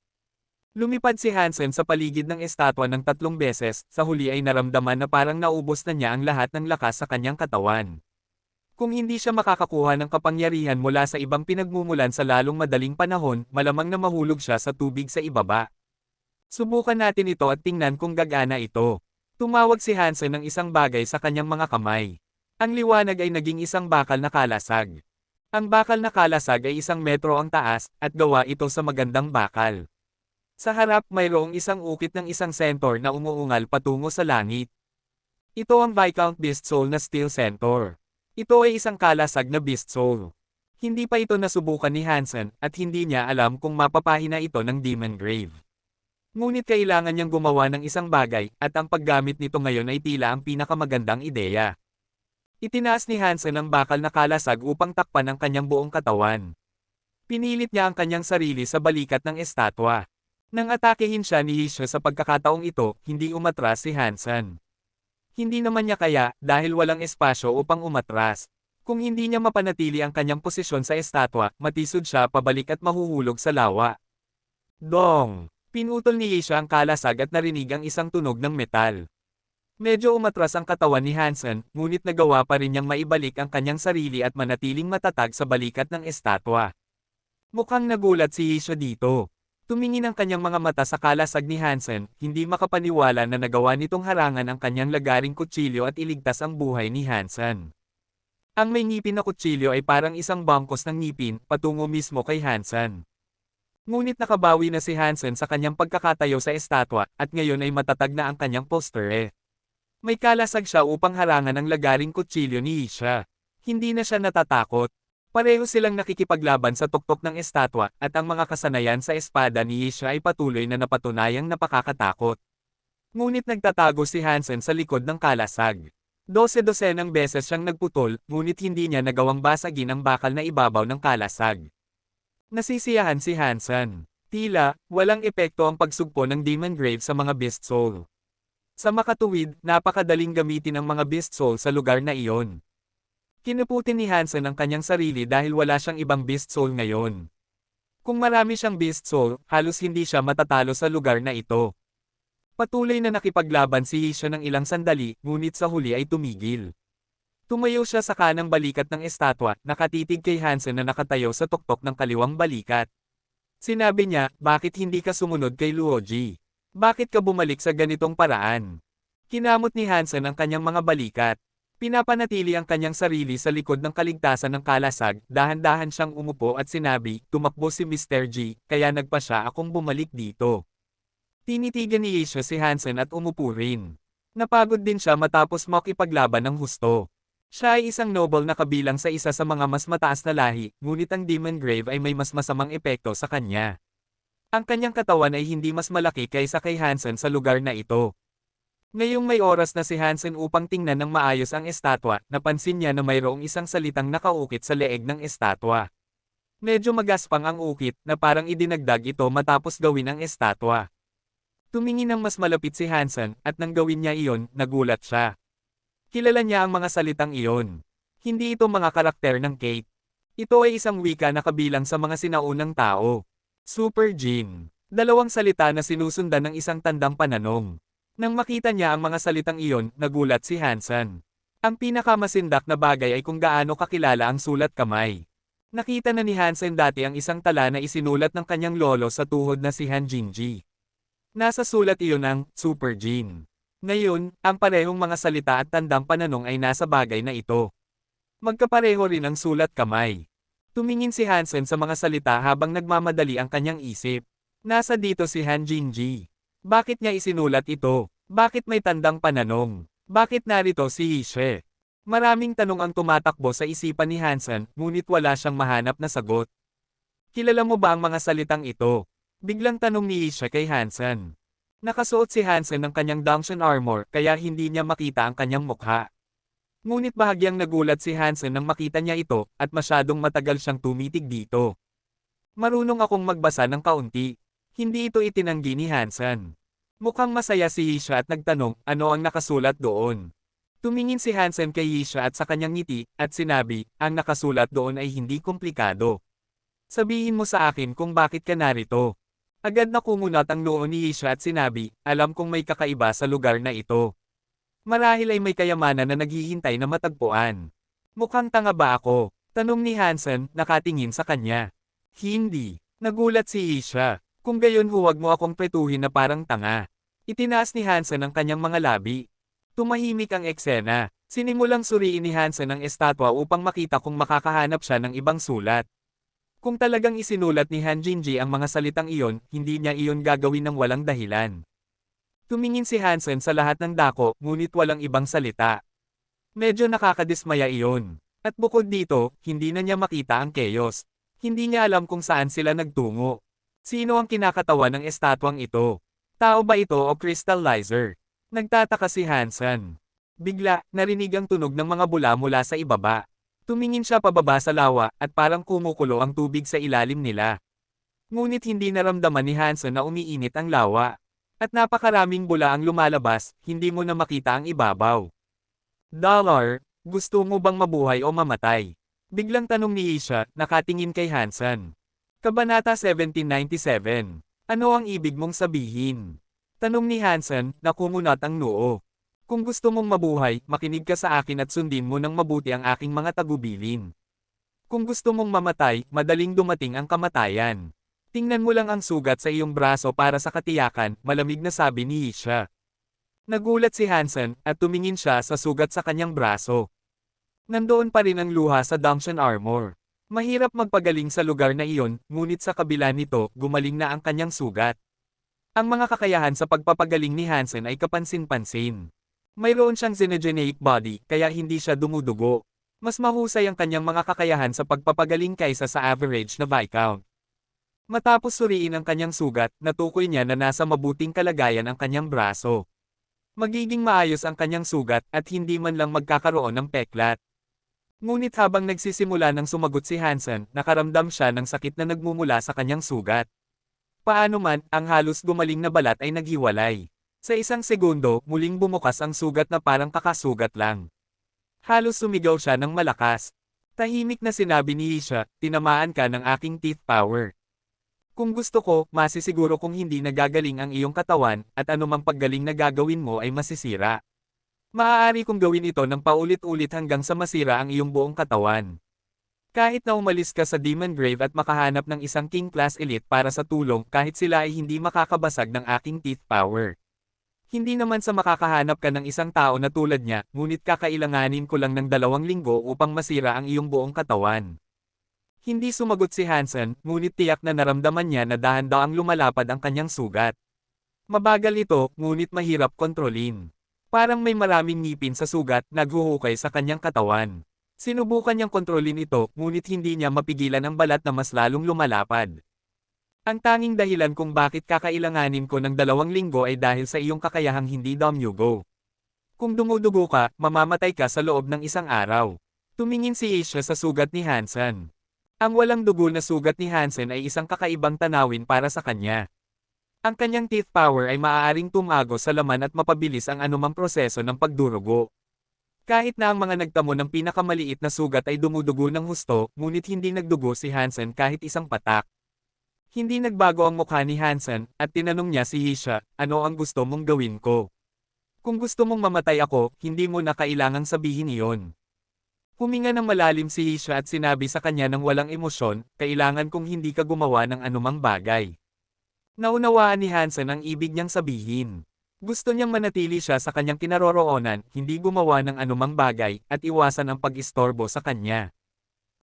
Lumipad si Hansen sa paligid ng estatwa ng 3 beses, sa huli ay naramdaman na parang naubos na niya ang lahat ng lakas sa kanyang katawan. Kung hindi siya makakakuha ng kapangyarihan mula sa ibang pinagmumulan sa lalong madaling panahon, malamang na mahulog siya sa tubig sa ibaba. Subukan natin ito at tingnan kung gagana ito. Tumawag si Hansen ng isang bagay sa kanyang mga kamay. Ang liwanag ay naging isang bakal na kalasag. Ang bakal na kalasag ay 1 metro ang taas, at gawa ito sa magandang bakal. Sa harap mayroong isang ukit ng isang centaur na umuungal patungo sa langit. Ito ang Viscount Beast Soul na Steel Centaur. Ito ay isang kalasag na Beast Soul. Hindi pa ito nasubukan ni Hansen, at hindi niya alam kung mapapahina ito ng Demon Grave. Ngunit kailangan niyang gumawa ng isang bagay, at ang paggamit nito ngayon ay tila ang pinakamagandang ideya. Itinaas ni Hansen ang bakal na kalasag upang takpan ang kanyang buong katawan. Pinilit niya ang kanyang sarili sa balikat ng estatwa. Nang atakehin siya ni Hisha sa pagkakataong ito, hindi umatras si Hansen. Hindi naman niya kaya, dahil walang espasyo upang umatras. Kung hindi niya mapanatili ang kanyang posisyon sa estatwa, matisod siya pabalik at mahuhulog sa lawa. Dong! Pinutol ni Hisha ang kalasag at narinig ang isang tunog ng metal. Medyo umatras ang katawan ni Hansen, ngunit nagawa pa rin niyang maibalik ang kanyang sarili at manatiling matatag sa balikat ng estatwa. Mukhang nagulat si Hisha dito. Tumingin ang kanyang mga mata sa kalasag ni Hansen, hindi makapaniwala na nagawa nitong harangan ang kanyang lagaring kutsilyo at iligtas ang buhay ni Hansen. Ang may ngipin na kutsilyo ay parang isang bangkos ng ngipin, patungo mismo kay Hansen. Ngunit nakabawi na si Hansen sa kanyang pagkakatayo sa estatwa, at ngayon ay matatag na ang kanyang posture. May kalasag siya upang harangan ang lagaring kutsilyo ni Hisha. Hindi na siya natatakot. Pareho silang nakikipaglaban sa tuktok ng estatwa, at ang mga kasanayan sa espada ni Hisha ay patuloy na napatunayang napakakatakot. Ngunit nagtatago si Hansen sa likod ng kalasag. 12-dosenang beses siyang nagputol, ngunit hindi niya nagawang basagin ang bakal na ibabaw ng kalasag. Nasisiyahan si Hansen. Tila, walang epekto ang pagsugpo ng Demon Grave sa mga Beast Soul. Sa makatuwid, napakadaling gamitin ang mga Beast Soul sa lugar na iyon. Kinuputin ni Hansen ang kanyang sarili dahil wala siyang ibang Beast Soul ngayon. Kung marami siyang Beast Soul, halos hindi siya matatalo sa lugar na ito. Patuloy na nakipaglaban si Hisha ng ilang sandali, ngunit sa huli ay tumigil. Tumayo siya sa kanang balikat ng estatwa, nakatitig kay Hansen na nakatayo sa tuktok ng kaliwang balikat. Sinabi niya, bakit hindi ka sumunod kay Luoji? Bakit ka bumalik sa ganitong paraan? Kinamot ni Hansen ang kanyang mga balikat. Pinapanatili ang kanyang sarili sa likod ng kaligtasan ng kalasag, dahan-dahan siyang umupo at sinabi, tumakbo si Mr. G, kaya nagpa siya akong bumalik dito. Tinitigan ni Hisha si Hansen at umupo rin. Napagod din siya matapos makipaglaban ng husto. Siya ay isang noble na kabilang sa isa sa mga mas mataas na lahi, ngunit ang Demon Grave ay may mas masamang epekto sa kanya. Ang kanyang katawan ay hindi mas malaki kaysa kay Hansen sa lugar na ito. Ngayong may oras na si Hansen upang tingnan ng maayos ang estatwa, napansin niya na mayroong isang salitang nakaukit sa leeg ng estatwa. Medyo magaspang ang ukit, na parang idinagdag ito matapos gawin ang estatwa. Tumingin ng mas malapit si Hansen, at nang gawin niya iyon, nagulat siya. Kilala niya ang mga salitang iyon. Hindi ito mga karakter ng Kate. Ito ay isang wika na kabilang sa mga sinaunang tao. Super Jin. 2 salita na sinusundan ng isang tandang pananong. Nang makita niya ang mga salitang iyon, nagulat si Hansen. Ang pinakamasindak na bagay ay kung gaano kakilala ang sulat kamay. Nakita na ni Hansen dati ang isang tala na isinulat ng kanyang lolo sa tuhod na si Han Jingji. Nasa sulat iyon ang Super Jin. Ngayon, ang parehong mga salita at tandang pananong ay nasa bagay na ito. Magkapareho rin ang sulat kamay. Tumingin si Hansen sa mga salita habang nagmamadali ang kanyang isip. Nasa dito si Han Jingji. Bakit niya isinulat ito? Bakit may tandang pananong? Bakit narito si Hisha? Maraming tanong ang tumatakbo sa isipan ni Hansen, ngunit wala siyang mahanap na sagot. Kilala mo ba ang mga salitang ito? Biglang tanong ni Hisha kay Hansen. Nakasuot si Hansen ng kanyang Dungeon armor kaya hindi niya makita ang kanyang mukha. Ngunit bahagyang nagulat si Hansen nang makita niya ito, at masyadong matagal siyang tumitig dito. Marunong akong magbasa ng kaunti. Hindi ito itinanggi ni Hansen. Mukhang masaya si Hisha at nagtanong, ano ang nakasulat doon. Tumingin si Hansen kay Hisha at sa kanyang ngiti, at sinabi, ang nakasulat doon ay hindi komplikado. Sabihin mo sa akin kung bakit ka narito. Agad na kumunat ang noo ni Hisha at sinabi, alam kong may kakaiba sa lugar na ito. Marahil ay may kayamanan na naghihintay na matagpuan. Mukhang tanga ba ako? Tanong ni Hansen, nakatingin sa kanya. Hindi. Nagulat si Hisha. Kung gayon huwag mo akong pretuhin na parang tanga. Itinaas ni Hansen ang kanyang mga labi. Tumahimik ang eksena. Sinimulang suriin ni Hansen ang estatwa upang makita kung makakahanap siya ng ibang sulat. Kung talagang isinulat ni Han Jinji ang mga salitang iyon, hindi niya iyon gagawin ng walang dahilan. Tumingin si Hansen sa lahat ng dako, ngunit walang ibang salita. Medyo nakakadismaya iyon. At bukod dito, hindi na niya makita ang chaos. Hindi niya alam kung saan sila nagtungo. Sino ang kinakatawan ng estatwang ito? Tao ba ito o crystallizer? Nagtataka si Hansen. Bigla, narinig ang tunog ng mga bula mula sa ibaba. Tumingin siya pababa sa lawa, at parang kumukulo ang tubig sa ilalim nila. Ngunit hindi naramdaman ni Hansen na umiinit ang lawa. At napakaraming bula ang lumalabas, hindi mo na makita ang ibabaw. Dollar, gusto mo bang mabuhay o mamatay? Biglang tanong ni Isha, nakatingin kay Hansen. Kabanata 1797. Ano ang ibig mong sabihin? Tanong ni Hansen, na kumunat ang noo. Kung gusto mong mabuhay, makinig ka sa akin at sundin mo ng mabuti ang aking mga tagubilin. Kung gusto mong mamatay, madaling dumating ang kamatayan. Tingnan mo lang ang sugat sa iyong braso para sa katiyakan, malamig na sabi ni Isha. Nagulat si Hansen, at tumingin siya sa sugat sa kanyang braso. Nandoon pa rin ang luha sa Dunction Armor. Mahirap magpagaling sa lugar na iyon, ngunit sa kabila nito, gumaling na ang kanyang sugat. Ang mga kakayahan sa pagpapagaling ni Hansen ay kapansin-pansin. Mayroon siyang xenogeneic body, kaya hindi siya dumudugo. Mas mahusay ang kanyang mga kakayahan sa pagpapagaling kaysa sa average na Viscount. Matapos suriin ang kanyang sugat, natukoy niya na nasa mabuting kalagayan ang kanyang braso. Magiging maayos ang kanyang sugat at hindi man lang magkakaroon ng peklat. Ngunit habang nagsisimula ng sumagot si Hansen, nakaramdam siya ng sakit na nagmumula sa kanyang sugat. Paano man, ang halos gumaling na balat ay naghiwalay. Sa isang segundo, muling bumukas ang sugat na parang kakasugat lang. Halos sumigaw siya ng malakas. Tahimik na sinabi ni Isha, tinamaan ka ng aking teeth power. Kung gusto ko, masisiguro kung hindi nagagaling ang iyong katawan, at anumang paggaling na gagawin mo ay masisira. Maaari kong gawin ito ng paulit-ulit hanggang sa masira ang iyong buong katawan. Kahit na umalis ka sa Demon Grave at makahanap ng isang King Class Elite para sa tulong kahit sila ay hindi makakabasag ng aking teeth power. Hindi naman sa makakahanap ka ng isang tao na tulad niya, ngunit kakailanganin ko lang ng 2 linggo upang masira ang iyong buong katawan. Hindi sumagot si Hansen, ngunit tiyak na naramdaman niya na dahan-daang lumalapad ang kanyang sugat. Mabagal ito, ngunit mahirap kontrolin. Parang may maraming ngipin sa sugat, naghuhukay sa kanyang katawan. Sinubukan niyang kontrolin ito, ngunit hindi niya mapigilan ang balat na mas lalong lumalapad. Ang tanging dahilan kung bakit kakailanganin ko ng 2 linggo ay dahil sa iyong kakayahang hindi dumyugo. Kung dumudugo ka, mamamatay ka sa loob ng 1 araw. Tumingin si Isha sa sugat ni Hansen. Ang walang dugo na sugat ni Hansen ay isang kakaibang tanawin para sa kanya. Ang kanyang teeth power ay maaaring tumago sa laman at mapabilis ang anumang proseso ng pagdurugo. Kahit na ang mga nagtamo ng pinakamaliit na sugat ay dumudugo ng husto, ngunit hindi nagdugo si Hansen kahit isang patak. Hindi nagbago ang mukha ni Hansen, at tinanong niya si Isha, ano ang gusto mong gawin ko? Kung gusto mong mamatay ako, hindi mo na kailangang sabihin iyon. Huminga ng malalim si Isha at sinabi sa kanya ng walang emosyon, kailangan kong hindi ka gumawa ng anumang bagay. Naunawaan ni Hansen ang ibig niyang sabihin. Gusto niyang manatili siya sa kanyang kinaroroonan, hindi gumawa ng anumang bagay, at iwasan ang pag-istorbo sa kanya.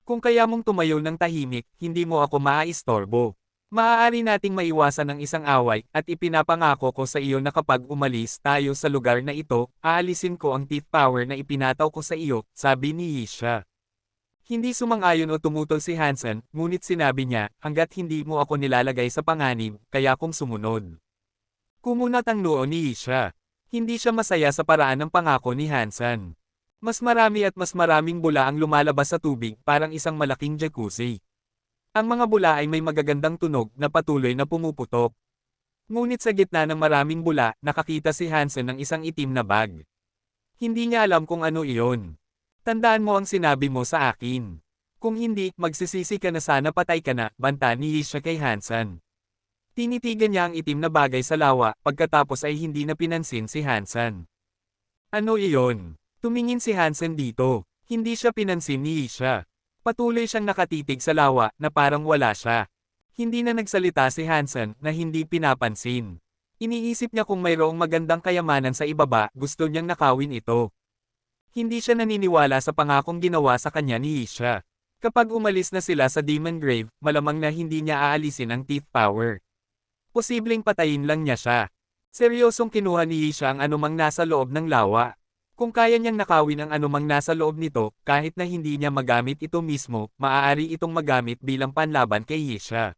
Kung kaya mong tumayo ng tahimik, hindi mo ako maaistorbo. Maaari nating maiwasan ang isang away, at ipinapangako ko sa iyo na kapag umalis tayo sa lugar na ito, aalisin ko ang teeth power na ipinataw ko sa iyo, sabi ni Isha. Hindi sumang-ayon o tumutol si Hansen, ngunit sinabi niya, hanggat hindi mo ako nilalagay sa panganib, kaya kong sumunod. Kumunat ang noo ni Isha. Hindi siya masaya sa paraan ng pangako ni Hansen. Mas marami at mas maraming bula ang lumalabas sa tubig, parang isang malaking jacuzzi. Ang mga bula ay may magagandang tunog na patuloy na pumuputok. Ngunit sa gitna ng maraming bula, nakakita si Hansen ng isang itim na bag. Hindi niya alam kung ano iyon. Tandaan mo ang sinabi mo sa akin. Kung hindi, magsisisi ka na sana patay ka na, banta ni Isha kay Hansen. Tinitigan niya ang itim na bagay sa lawa, pagkatapos ay hindi na pinansin si Hansen. Ano iyon? Tumingin si Hansen dito. Hindi siya pinansin ni Isha. Patuloy siyang nakatitig sa lawa, na parang wala siya. Hindi na nagsalita si Hansen, na hindi pinapansin. Iniisip niya kung mayroong magandang kayamanan sa ibaba, gusto niyang nakawin ito. Hindi siya naniniwala sa pangakong ginawa sa kanya ni Isha. Kapag umalis na sila sa Demon Grave, malamang na hindi niya aalisin ang Teeth Power. Posibleng patayin lang niya siya. Seryosong kinuha ni Isha ang anumang nasa loob ng lawa. Kung kaya niyang nakawin ang anumang nasa loob nito, kahit na hindi niya magamit ito mismo, maaari itong magamit bilang panlaban kay Isha.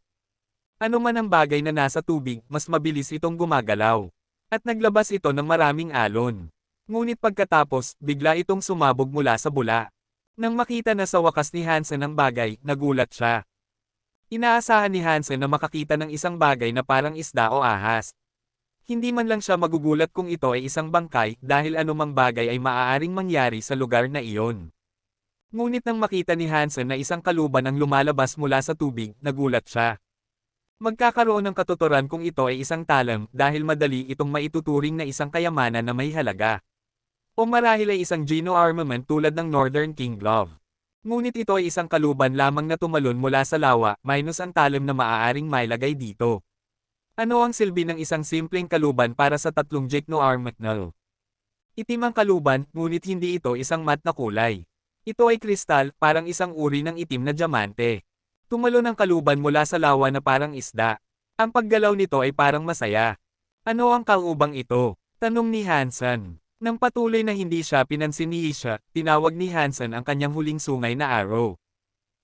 Ano man ang bagay na nasa tubig, mas mabilis itong gumagalaw. At naglabas ito ng maraming alon. Ngunit pagkatapos, bigla itong sumabog mula sa bula. Nang makita na sa wakas ni Hansen ang bagay, nagulat siya. Inaasahan ni Hansen na makakita ng isang bagay na parang isda o ahas. Hindi man lang siya magugulat kung ito ay isang bangkay dahil anumang bagay ay maaaring mangyari sa lugar na iyon. Ngunit nang makita ni Hansen na isang kaluban ang lumalabas mula sa tubig, nagulat siya. Magkakaroon ng katuturan kung ito ay isang talam dahil madali itong maituturing na isang kayamanan na may halaga. O marahil ay isang Geno armament tulad ng Northern King Glove. Ngunit ito ay isang kaluban lamang na tumalon mula sa lawa, minus ang talam na maaaring mailagay dito. Ano ang silbi ng isang simpleng kaluban para sa tatlong Geno armament? Itim ang kaluban, ngunit hindi ito isang mat na kulay. Ito ay kristal, parang isang uri ng itim na diamante. Tumalon ang kaluban mula sa lawa na parang isda. Ang paggalaw nito ay parang masaya. Ano ang kalubang ito? Tanong ni Hansen. Nang patuloy na hindi siya pinansin ni Isha, tinawag ni Hansen ang kanyang huling sungay na arrow.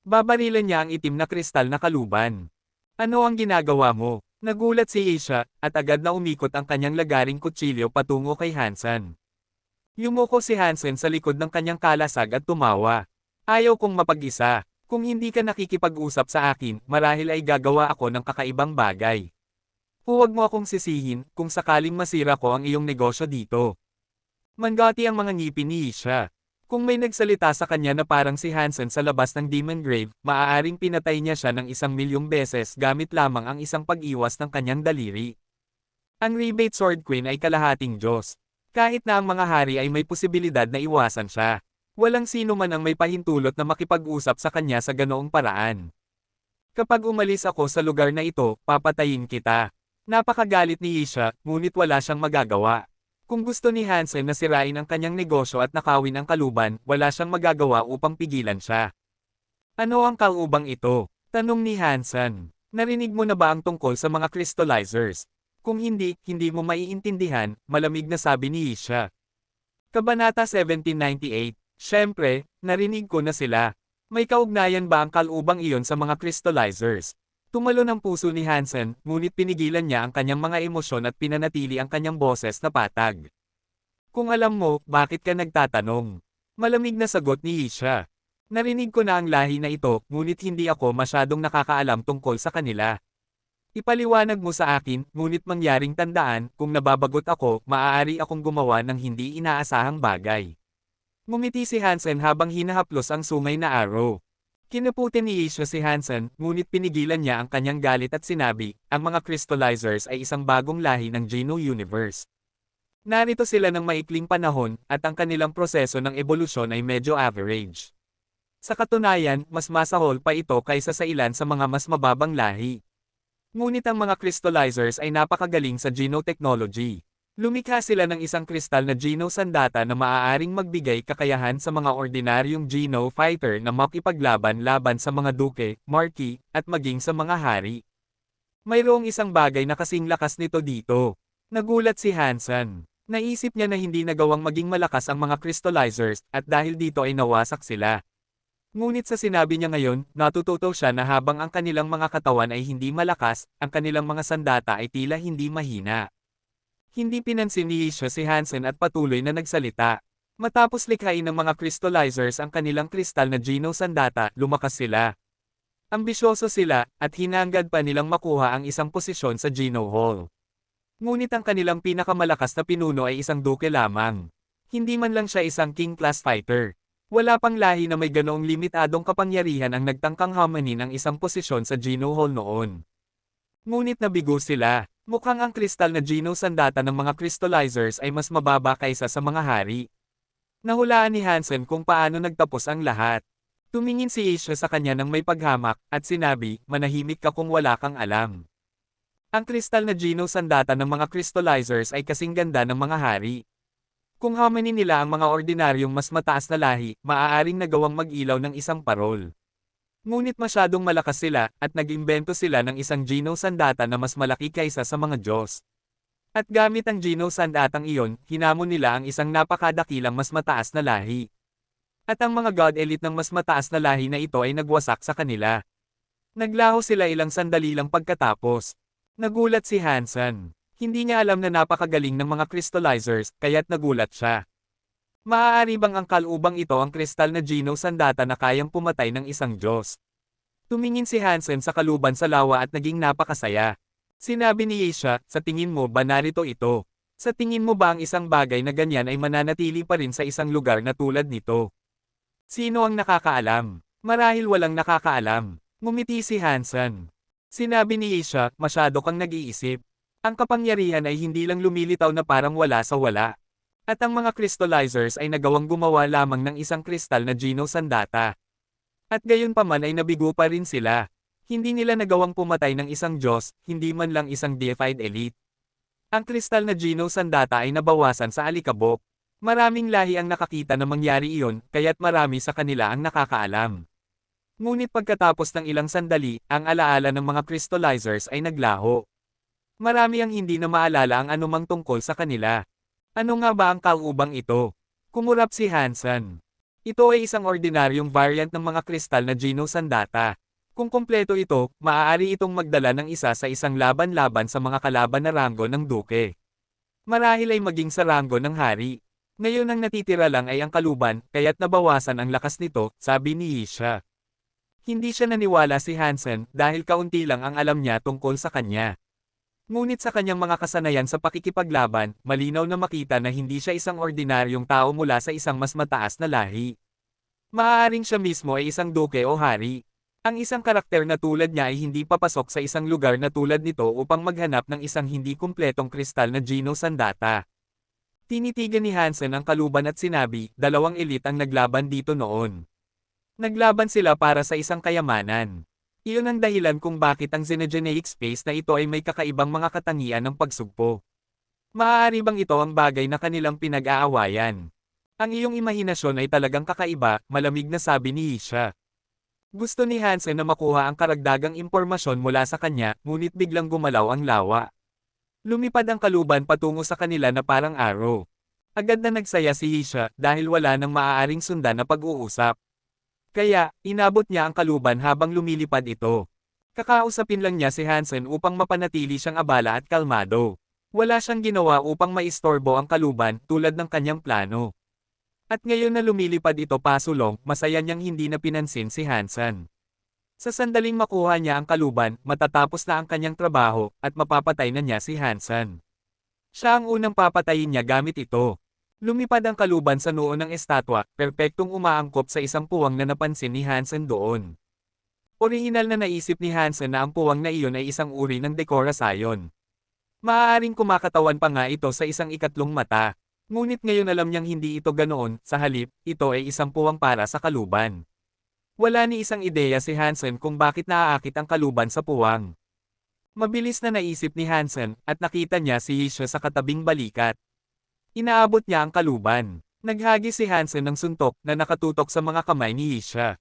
Babarilan niya ang itim na kristal na kaluban. Ano ang ginagawa mo? Nagulat si Isha, at agad na umikot ang kanyang lagaring kutsilyo patungo kay Hansen. Yumuko si Hansen sa likod ng kanyang kalasag at tumawa. Ayaw kong mapag-isa. Kung hindi ka nakikipag-usap sa akin, marahil ay gagawa ako ng kakaibang bagay. Huwag mo akong sisihin kung sakaling masira ko ang iyong negosyo dito. Mangati ang mga ngipin ni Isha. Kung may nagsalita sa kanya na parang si Hansen sa labas ng Demon Grave, maaaring pinatay niya siya ng 1,000,000 beses gamit lamang ang isang pag-iwas ng kanyang daliri. Ang Rebate Sword Queen ay kalahating Diyos. Kahit na ang mga hari ay may posibilidad na iwasan siya. Walang sino man ang may pahintulot na makipag-usap sa kanya sa ganoong paraan. Kapag umalis ako sa lugar na ito, papatayin kita. Napakagalit ni Isha, ngunit wala siyang magagawa. Kung gusto ni Hansen na sirain ang kanyang negosyo at nakawin ang kaluban, wala siyang magagawa upang pigilan siya. Ano ang kalubang ito? Tanong ni Hansen. Narinig mo na ba ang tungkol sa mga crystallizers? Kung hindi, hindi mo maiintindihan, malamig na sabi ni Isha. Kabanata 1798. Siyempre, narinig ko na sila. May kaugnayan ba ang kalubang iyon sa mga crystallizers? Tumalon ang puso ni Hansen, ngunit pinigilan niya ang kanyang mga emosyon at pinanatili ang kanyang boses na patag. Kung alam mo, bakit ka nagtatanong? Malamig na sagot ni Isha. Narinig ko na ang lahi na ito, ngunit hindi ako masyadong nakakaalam tungkol sa kanila. Ipaliwanag mo sa akin, ngunit mangyaring tandaan, kung nababagot ako, maaari akong gumawa ng hindi inaasahang bagay. Ngumiti si Hansen habang hinahaplos ang sungay na arrow. Kinaputin ni Isha si Hansen, ngunit pinigilan niya ang kanyang galit at sinabi, ang mga crystallizers ay isang bagong lahi ng Geno Universe. Narito sila ng maikling panahon, at ang kanilang proseso ng ebolusyon ay medyo average. Sa katunayan, mas masahol pa ito kaysa sa ilan sa mga mas mababang lahi. Ngunit ang mga crystallizers ay napakagaling sa Geno technology. Lumikha sila ng isang kristal na Geno sandata na maaaring magbigay kakayahan sa mga ordinaryong Geno fighter na makipaglaban-laban sa mga duke, marquis, at maging sa mga hari. Mayroong isang bagay na kasing lakas nito dito. Nagulat si Hansen. Naisip niya na hindi nagawang maging malakas ang mga crystallizers, at dahil dito ay nawasak sila. Ngunit sa sinabi niya ngayon, natututo siya na habang ang kanilang mga katawan ay hindi malakas, ang kanilang mga sandata ay tila hindi mahina. Hindi pinansin ni Isha si Hansen at patuloy na nagsalita. Matapos likhain ng mga crystallizers ang kanilang kristal na Geno sandata, lumakas sila. Ambisyoso sila, at hinangad pa nilang makuha ang isang posisyon sa Geno Hall. Ngunit ang kanilang pinakamalakas na pinuno ay isang duke lamang. Hindi man lang siya isang king-class fighter. Wala pang lahi na may ganoong limitadong kapangyarihan ang nagtangkang hamanin ang isang posisyon sa Geno Hall noon. Ngunit nabigo sila. Mukhang ang kristal na Geno sandata ng mga crystallizers ay mas mababa kaysa sa mga hari. Nahulaan ni Hansen kung paano nagtapos ang lahat. Tumingin si Isha sa kanya ng may paghamak, at sinabi, manahimik ka kung wala kang alam. Ang kristal na Geno Sandata ng mga crystallizers ay kasing ganda ng mga hari. Kung haminin nila ang mga ordinaryong mas mataas na lahi, maaaring nagawang mag-ilaw ng isang parol. Ngunit masyadong malakas sila, at nag-imbento sila ng isang Geno Sandata na mas malaki kaysa sa mga Diyos. At gamit ang Geno Sandatang iyon, hinamon nila ang isang napakadakilang mas mataas na lahi. At ang mga God Elite ng mas mataas na lahi na ito ay nagwasak sa kanila. Naglaho sila ilang sandali lang pagkatapos. Nagulat si Hansen. Hindi niya alam na napakagaling ng mga crystallizers, kaya't nagulat siya. Maaari bang ang kalubang ito ang kristal na Geno Sandata na kayang pumatay ng isang Diyos? Tumingin si Hansen sa kaluban sa lawa at naging napakasaya. Sinabi ni Asia, sa tingin mo ba narito ito? Sa tingin mo ba ang isang bagay na ganyan ay mananatili pa rin sa isang lugar na tulad nito? Sino ang nakakaalam? Marahil walang nakakaalam. Ngumiti si Hansen. Sinabi ni Asia, masyado kang nag-iisip. Ang kapangyarihan ay hindi lang lumilitaw na parang wala sa wala. At ang mga crystallizers ay nagawang gumawa lamang ng isang kristal na Geno Sandata. At gayon pa man ay nabigo pa rin sila. Hindi nila nagawang pumatay ng isang Diyos, hindi man lang isang deified elite. Ang kristal na Geno Sandata ay nabawasan sa alikabok. Maraming lahi ang nakakita na mangyari iyon, kaya't marami sa kanila ang nakakaalam. Ngunit pagkatapos ng ilang sandali, ang alaala ng mga crystallizers ay naglaho. Marami ang hindi na maalala ang anumang tungkol sa kanila. Ano nga ba ang kalubang ito? Kumurap si Hansen. Ito ay isang ordinaryong variant ng mga kristal na Geno Sandata. Kung kumpleto ito, maaari itong magdala ng isa sa isang laban-laban sa mga kalaban na ranggo ng duke. Marahil ay maging sa ranggo ng hari. Ngayon ang natitira lang ay ang kaluban, kaya't nabawasan ang lakas nito, sabi ni Asia. Hindi siya naniwala si Hansen dahil kaunti lang ang alam niya tungkol sa kanya. Ngunit sa kanyang mga kasanayan sa pakikipaglaban, malinaw na makita na hindi siya isang ordinaryong tao mula sa isang mas mataas na lahi. Maaaring siya mismo ay isang duke o hari. Ang isang karakter na tulad niya ay hindi papasok sa isang lugar na tulad nito upang maghanap ng isang hindi kumpletong kristal na Geno Sandata. Tinitigan ni Hansen ang kaluban at sinabi, dalawang elite ang naglaban dito noon. Naglaban sila para sa isang kayamanan. Iyon ang dahilan kung bakit ang xenogeneic space na ito ay may kakaibang mga katangian ng pagsugpo. Maaari bang ito ang bagay na kanilang pinag-aawayan? Ang iyong imahinasyon ay talagang kakaiba, malamig na sabi ni Asia. Gusto ni Hansen na makuha ang karagdagang impormasyon mula sa kanya, ngunit biglang gumalaw ang lawa. Lumipad ang kaluban patungo sa kanila na parang arrow. Agad na nagsaya si Asia dahil wala nang maaaring sundan na pag-uusap. Kaya, inabot niya ang kaluban habang lumilipad ito. Kakausapin lang niya si Hansen upang mapanatili siyang abala at kalmado. Wala siyang ginawa upang maistorbo ang kaluban tulad ng kanyang plano. At ngayon na lumilipad ito pasulong, masaya niyang hindi na pinansin si Hansen. Sa sandaling makuha niya ang kaluban, matatapos na ang kanyang trabaho, at mapapatay na niya si Hansen. Siya ang unang papatayin niya gamit ito. Lumipad ang kaluban sa noo ng estatwa, perpektong umaangkop sa isang puwang na napansin ni Hansen doon. Orihinal na naisip ni Hansen na ang puwang na iyon ay isang uri ng dekorasyon. Maaaring kumakatawan pa nga ito sa isang ikatlong mata. Ngunit ngayon alam niyang hindi ito ganoon, sa halip, ito ay isang puwang para sa kaluban. Wala ni isang ideya si Hansen kung bakit naaakit ang kaluban sa puwang. Mabilis na naisip ni Hansen, at nakita niya si Asia sa katabing balikat. Inaabot niya ang kaluban. Naghagis si Hansen ng suntok na nakatutok sa mga kamay ni Asia.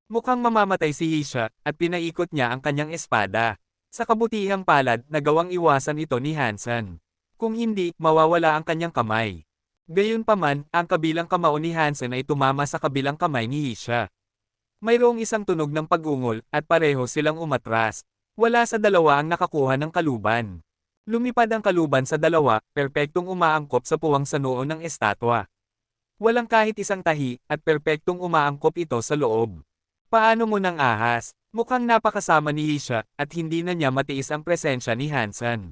Mukhang mamamatay si Asia, at pinaikot niya ang kanyang espada. Sa kabutihang palad, nagawang iwasan ito ni Hansen. Kung hindi, mawawala ang kanyang kamay. Gayunpaman, ang kabilang kamao ni Hansen ay tumama sa kabilang kamay ni Asia. Mayroong isang tunog ng pag-ungol, at pareho silang umatras. Wala sa dalawa ang nakakuha ng kaluban. Lumipad ang kaluban sa dalawa, perpektong umaangkop sa puwang sa noo ng estatwa. Walang kahit isang tahi, at perpektong umaangkop ito sa loob. Paano mo nang ahas? Mukhang napakasama ni Asia, at hindi na niya matiis ang presensya ni Hansen.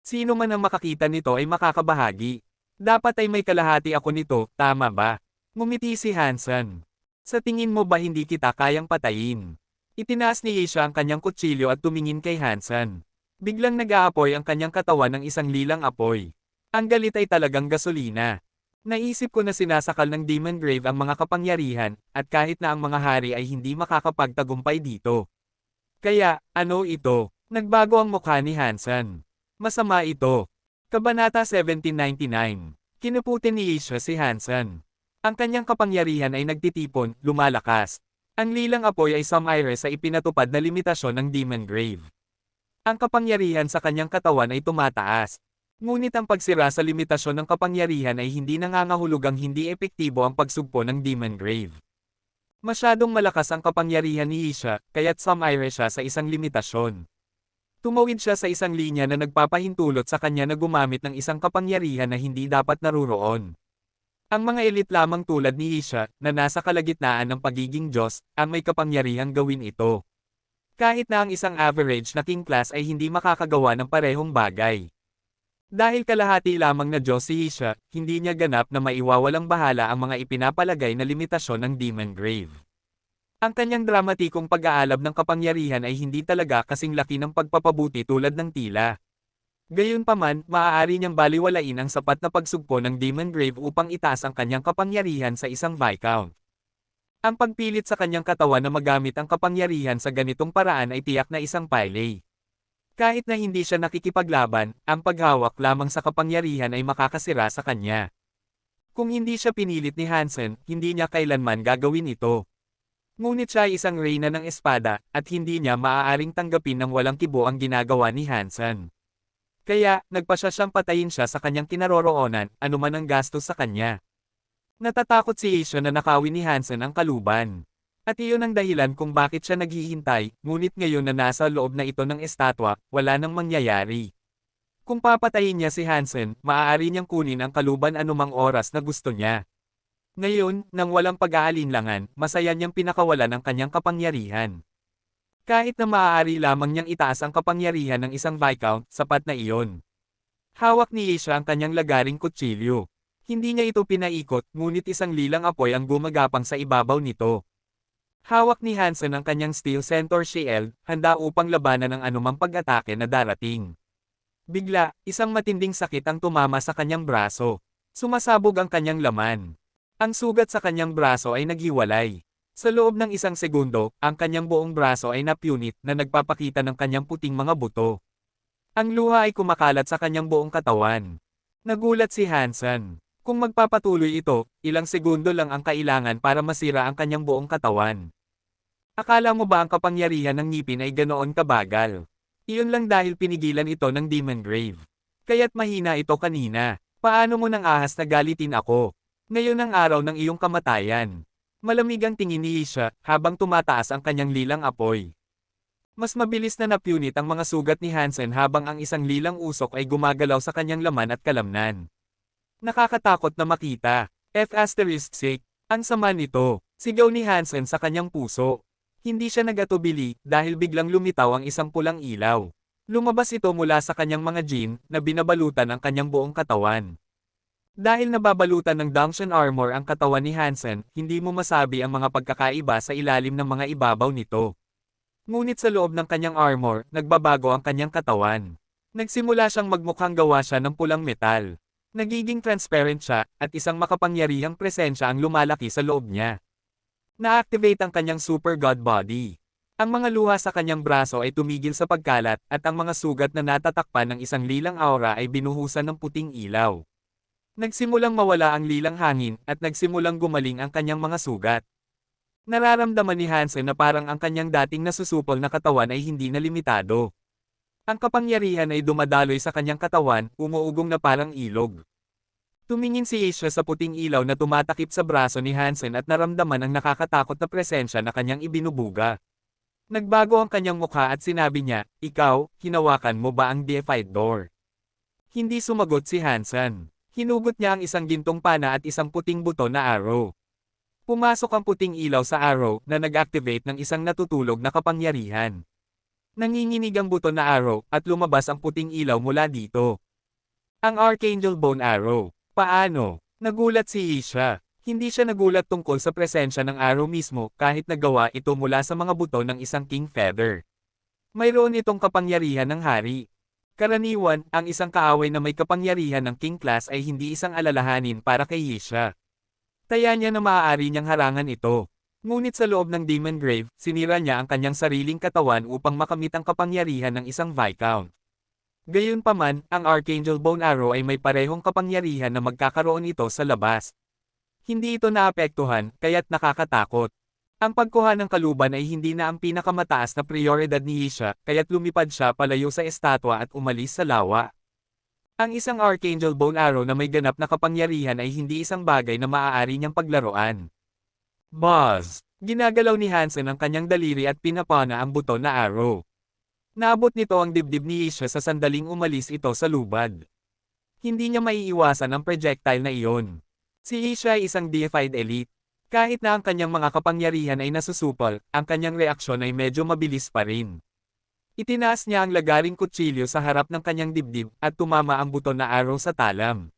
Sino man ang makakita nito ay makakabahagi. Dapat ay may kalahati ako nito, tama ba? Ngumiti si Hansen. Sa tingin mo ba hindi kita kayang patayin? Itinaas ni Asia ang kanyang kutsilyo at tumingin kay Hansen. Biglang nag-aapoy ang kanyang katawan ng isang lilang apoy. Ang galit ay talagang gasolina. Naisip ko na sinasakal ng Demon Grave ang mga kapangyarihan, at kahit na ang mga hari ay hindi makakapagtagumpay dito. Kaya, ano ito? Nagbago ang mukha ni Hansen. Masama ito. Kabanata 1799. Kinuputin ni Isha si Hansen. Ang kanyang kapangyarihan ay nagtitipon, lumalakas. Ang lilang apoy ay sumire sa ipinatupad na limitasyon ng Demon Grave. Ang kapangyarihan sa kanyang katawan ay tumataas. Ngunit ang pagsira sa limitasyon ng kapangyarihan ay hindi nangangahulugang hindi epektibo ang pagsugpo ng Demon Grave. Masyadong malakas ang kapangyarihan ni Isha, kaya't sumire siya sa isang limitasyon. Tumawid siya sa isang linya na nagpapahintulot sa kanya na gumamit ng isang kapangyarihan na hindi dapat naruroon. Ang mga elite lamang tulad ni Isha, na nasa kalagitnaan ng pagiging Diyos, ang may kapangyarihang gawin ito. Kahit na ang isang average na king class ay hindi makakagawa ng parehong bagay. Dahil kalahati lamang na Diyos si Isha, hindi niya ganap na maiwawalang bahala ang mga ipinapalagay na limitasyon ng Demon Grave. Ang kanyang dramatikong pag-aalab ng kapangyarihan ay hindi talaga kasing laki ng pagpapabuti tulad ng tila. Gayunpaman, maaari niyang baliwalain ang sapat na pagsugpo ng Demon Grave upang itaas ang kanyang kapangyarihan sa isang Viscount. Ang pagpilit sa kanyang katawan na magamit ang kapangyarihan sa ganitong paraan ay tiyak na isang pile. Kahit na hindi siya nakikipaglaban, ang paghawak lamang sa kapangyarihan ay makakasira sa kanya. Kung hindi siya pinilit ni Hansen, hindi niya kailanman gagawin ito. Ngunit siya ay isang reyna ng espada, at hindi niya maaaring tanggapin ng walang kibo ang ginagawa ni Hansen. Kaya, nagpasya siyang patayin siya sa kanyang kinaroroonan, anuman ang gastos sa kanya. Natatakot si Isha na nakawin ni Hansen ang kaluban. At iyon ang dahilan kung bakit siya naghihintay, ngunit ngayon na nasa loob na ito ng estatwa, wala nang mangyayari. Kung papatayin niya si Hansen, maaari niyang kunin ang kaluban anumang oras na gusto niya. Ngayon, nang walang pag-aalinlangan, masaya niyang pinakawalan ang kanyang kapangyarihan. Kahit na maaari lamang niyang itaas ang kapangyarihan ng isang Viscount, sapat na iyon. Hawak ni Isha ang kanyang lagaring kutsilyo. Hindi niya ito pinaikot, ngunit isang lilang apoy ang gumagapang sa ibabaw nito. Hawak ni Hansen ang kanyang Steel Centaur Shield, handa upang labanan ang anumang pag-atake na darating. Bigla, isang matinding sakit ang tumama sa kanyang braso. Sumasabog ang kanyang laman. Ang sugat sa kanyang braso ay naghiwalay. Sa loob ng isang segundo, ang kanyang buong braso ay napunit na nagpapakita ng kanyang puting mga buto. Ang luha ay kumakalat sa kanyang buong katawan. Nagulat si Hansen. Kung magpapatuloy ito, ilang segundo lang ang kailangan para masira ang kanyang buong katawan. Akala mo ba ang kapangyarihan ng ngipin ay ganoon kabagal? Iyon lang dahil pinigilan ito ng Demon Grave. Kaya't mahina ito kanina. Paano mo nang ahas na galitin ako? Ngayon ang araw ng iyong kamatayan. Malamig ang tingin ni Isha, habang tumataas ang kanyang lilang apoy. Mas mabilis na napunit ang mga sugat ni Hansen habang ang isang lilang usok ay gumagalaw sa kanyang laman at kalamnan. Nakakatakot na makita. F*6. Ang sama nito. Sigaw ni Hansen sa kanyang puso. Hindi siya nagatubili, dahil biglang lumitaw ang isang pulang ilaw. Lumabas ito mula sa kanyang mga jean, na binabalutan ang kanyang buong katawan. Dahil nababalutan ng Dungeon Armor ang katawan ni Hansen, hindi mo masabi ang mga pagkakaiba sa ilalim ng mga ibabaw nito. Ngunit sa loob ng kanyang armor, nagbabago ang kanyang katawan. Nagsimula siyang magmukhang gawa siya ng pulang metal. Nagiging transparent siya, at isang makapangyarihang presensya ang lumalaki sa loob niya. Na-activate ang kanyang Super God Body. Ang mga luha sa kanyang braso ay tumigil sa pagkalat, at ang mga sugat na natatakpan ng isang lilang aura ay binuhusan ng puting ilaw. Nagsimulang mawala ang lilang hangin, at nagsimulang gumaling ang kanyang mga sugat. Nararamdaman ni Hansen na parang ang kanyang dating nasusupol na katawan ay hindi na limitado. Ang kapangyarihan ay dumadaloy sa kanyang katawan, umuugong na parang ilog. Tumingin si Isha sa puting ilaw na tumatakip sa braso ni Hansen at naramdaman ang nakakatakot na presensya na kanyang ibinubuga. Nagbago ang kanyang mukha at sinabi niya, "Ikaw, hinawakan mo ba ang Deified Door?" Hindi sumagot si Hansen. Hinugot niya ang isang gintong pana at isang puting buto na arrow. Pumasok ang puting ilaw sa arrow na nag-activate ng isang natutulog na kapangyarihan. Nanginginig ang buto na arrow at lumabas ang puting ilaw mula dito. Ang Archangel Bone Arrow. Paano? Nagulat si Isha. Hindi siya nagulat tungkol sa presensya ng arrow mismo kahit nagawa ito mula sa mga buto ng isang king feather. Mayroon itong kapangyarihan ng hari. Karaniwan, ang isang kaaway na may kapangyarihan ng king class ay hindi isang alalahanin para kay Isha. Taya niya na maaari niyang harangan ito. Ngunit sa loob ng Demon Grave, sinira niya ang kanyang sariling katawan upang makamit ang kapangyarihan ng isang Viscount. Gayunpaman, ang Archangel Bone Arrow ay may parehong kapangyarihan na magkakaroon ito sa labas. Hindi ito naapektuhan, kaya't nakakatakot. Ang pagkuha ng kaluban ay hindi na ang pinakamataas na prioridad ni Isha, kaya't lumipad siya palayo sa estatwa at umalis sa lawa. Ang isang Archangel Bone Arrow na may ganap na kapangyarihan ay hindi isang bagay na maaari niyang paglaruan. Buzz! Ginagalaw ni Hansen ang kanyang daliri at pinapana ang buto na arrow. Naabot nito ang dibdib ni Isha sa sandaling umalis ito sa lubad. Hindi niya maiiwasan ang projectile na iyon. Si Isha ay isang deified elite. Kahit na ang kanyang mga kapangyarihan ay nasusupol, ang kanyang reaksyon ay medyo mabilis pa rin. Itinaas niya ang lagaring kutsilyo sa harap ng kanyang dibdib at tumama ang buto na arrow sa talam.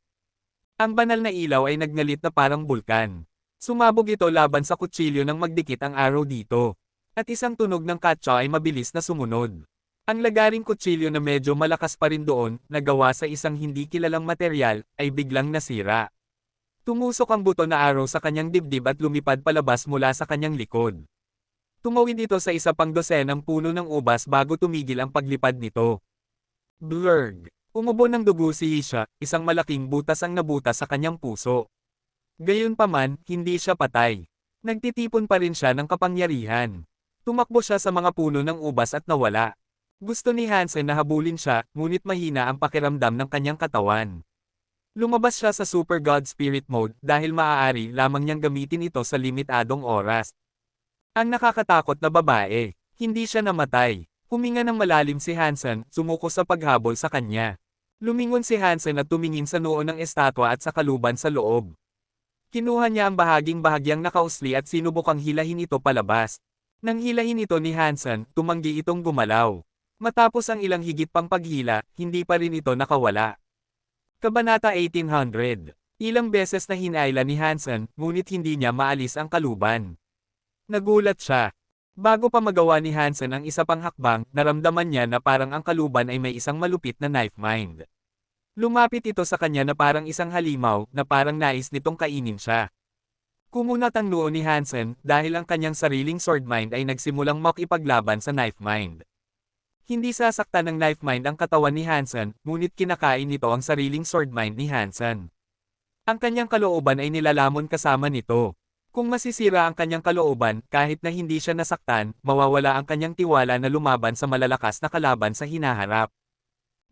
Ang banal na ilaw ay nagngalit na parang bulkan. Sumabog ito laban sa kutsilyo nang magdikit ang arrow dito. At isang tunog ng katsa ay mabilis na sumunod. Ang lagaring kutsilyo na medyo malakas pa rin doon, na gawa sa isang hindi kilalang material, ay biglang nasira. Tumusok ang buto na arrow sa kanyang dibdib at lumipad palabas mula sa kanyang likod. Tumawid ito sa isa pang dosenang puno ng ubas bago tumigil ang paglipad nito. Blurg! Umubo ng dugo si Isha, isang malaking butas ang nabutas sa kanyang puso. Gayunpaman, hindi siya patay. Nagtitipon pa rin siya ng kapangyarihan. Tumakbo siya sa mga puno ng ubas at nawala. Gusto ni Hansen na habulin siya, ngunit mahina ang pakiramdam ng kanyang katawan. Lumabas siya sa Super God Spirit Mode dahil maaari lamang niyang gamitin ito sa limitadong oras. Ang nakakatakot na babae, hindi siya namatay. Huminga ng malalim si Hansen, sumuko sa paghabol sa kanya. Lumingon si Hansen at tumingin sa noo ng estatwa at sa kaluban sa loob. Kinuha niya ang bahagyang nakausli at sinubukang hilahin ito palabas. Nang hilahin ito ni Hansen, tumanggi itong gumalaw. Matapos ang ilang higit pang paghila, hindi pa rin ito nakawala. Kabanata 1800. Ilang beses na hinayla ni Hansen, ngunit hindi niya maalis ang kaluban. Nagulat siya. Bago pa magawa ni Hansen ang isa pang hakbang, naramdaman niya na parang ang kaluban ay may isang malupit na knife mind. Lumapit ito sa kanya na parang isang halimaw, na parang nais nitong kainin siya. Kumunat ang noo ni Hansen, dahil ang kanyang sariling sword mind ay nagsimulang makipaglaban sa knife mind. Hindi sasaktan ng knife mind ang katawan ni Hansen, ngunit kinakain nito ang sariling sword mind ni Hansen. Ang kanyang kalooban ay nilalamon kasama nito. Kung masisira ang kanyang kalooban, kahit na hindi siya nasaktan, mawawala ang kanyang tiwala na lumaban sa malalakas na kalaban sa hinaharap.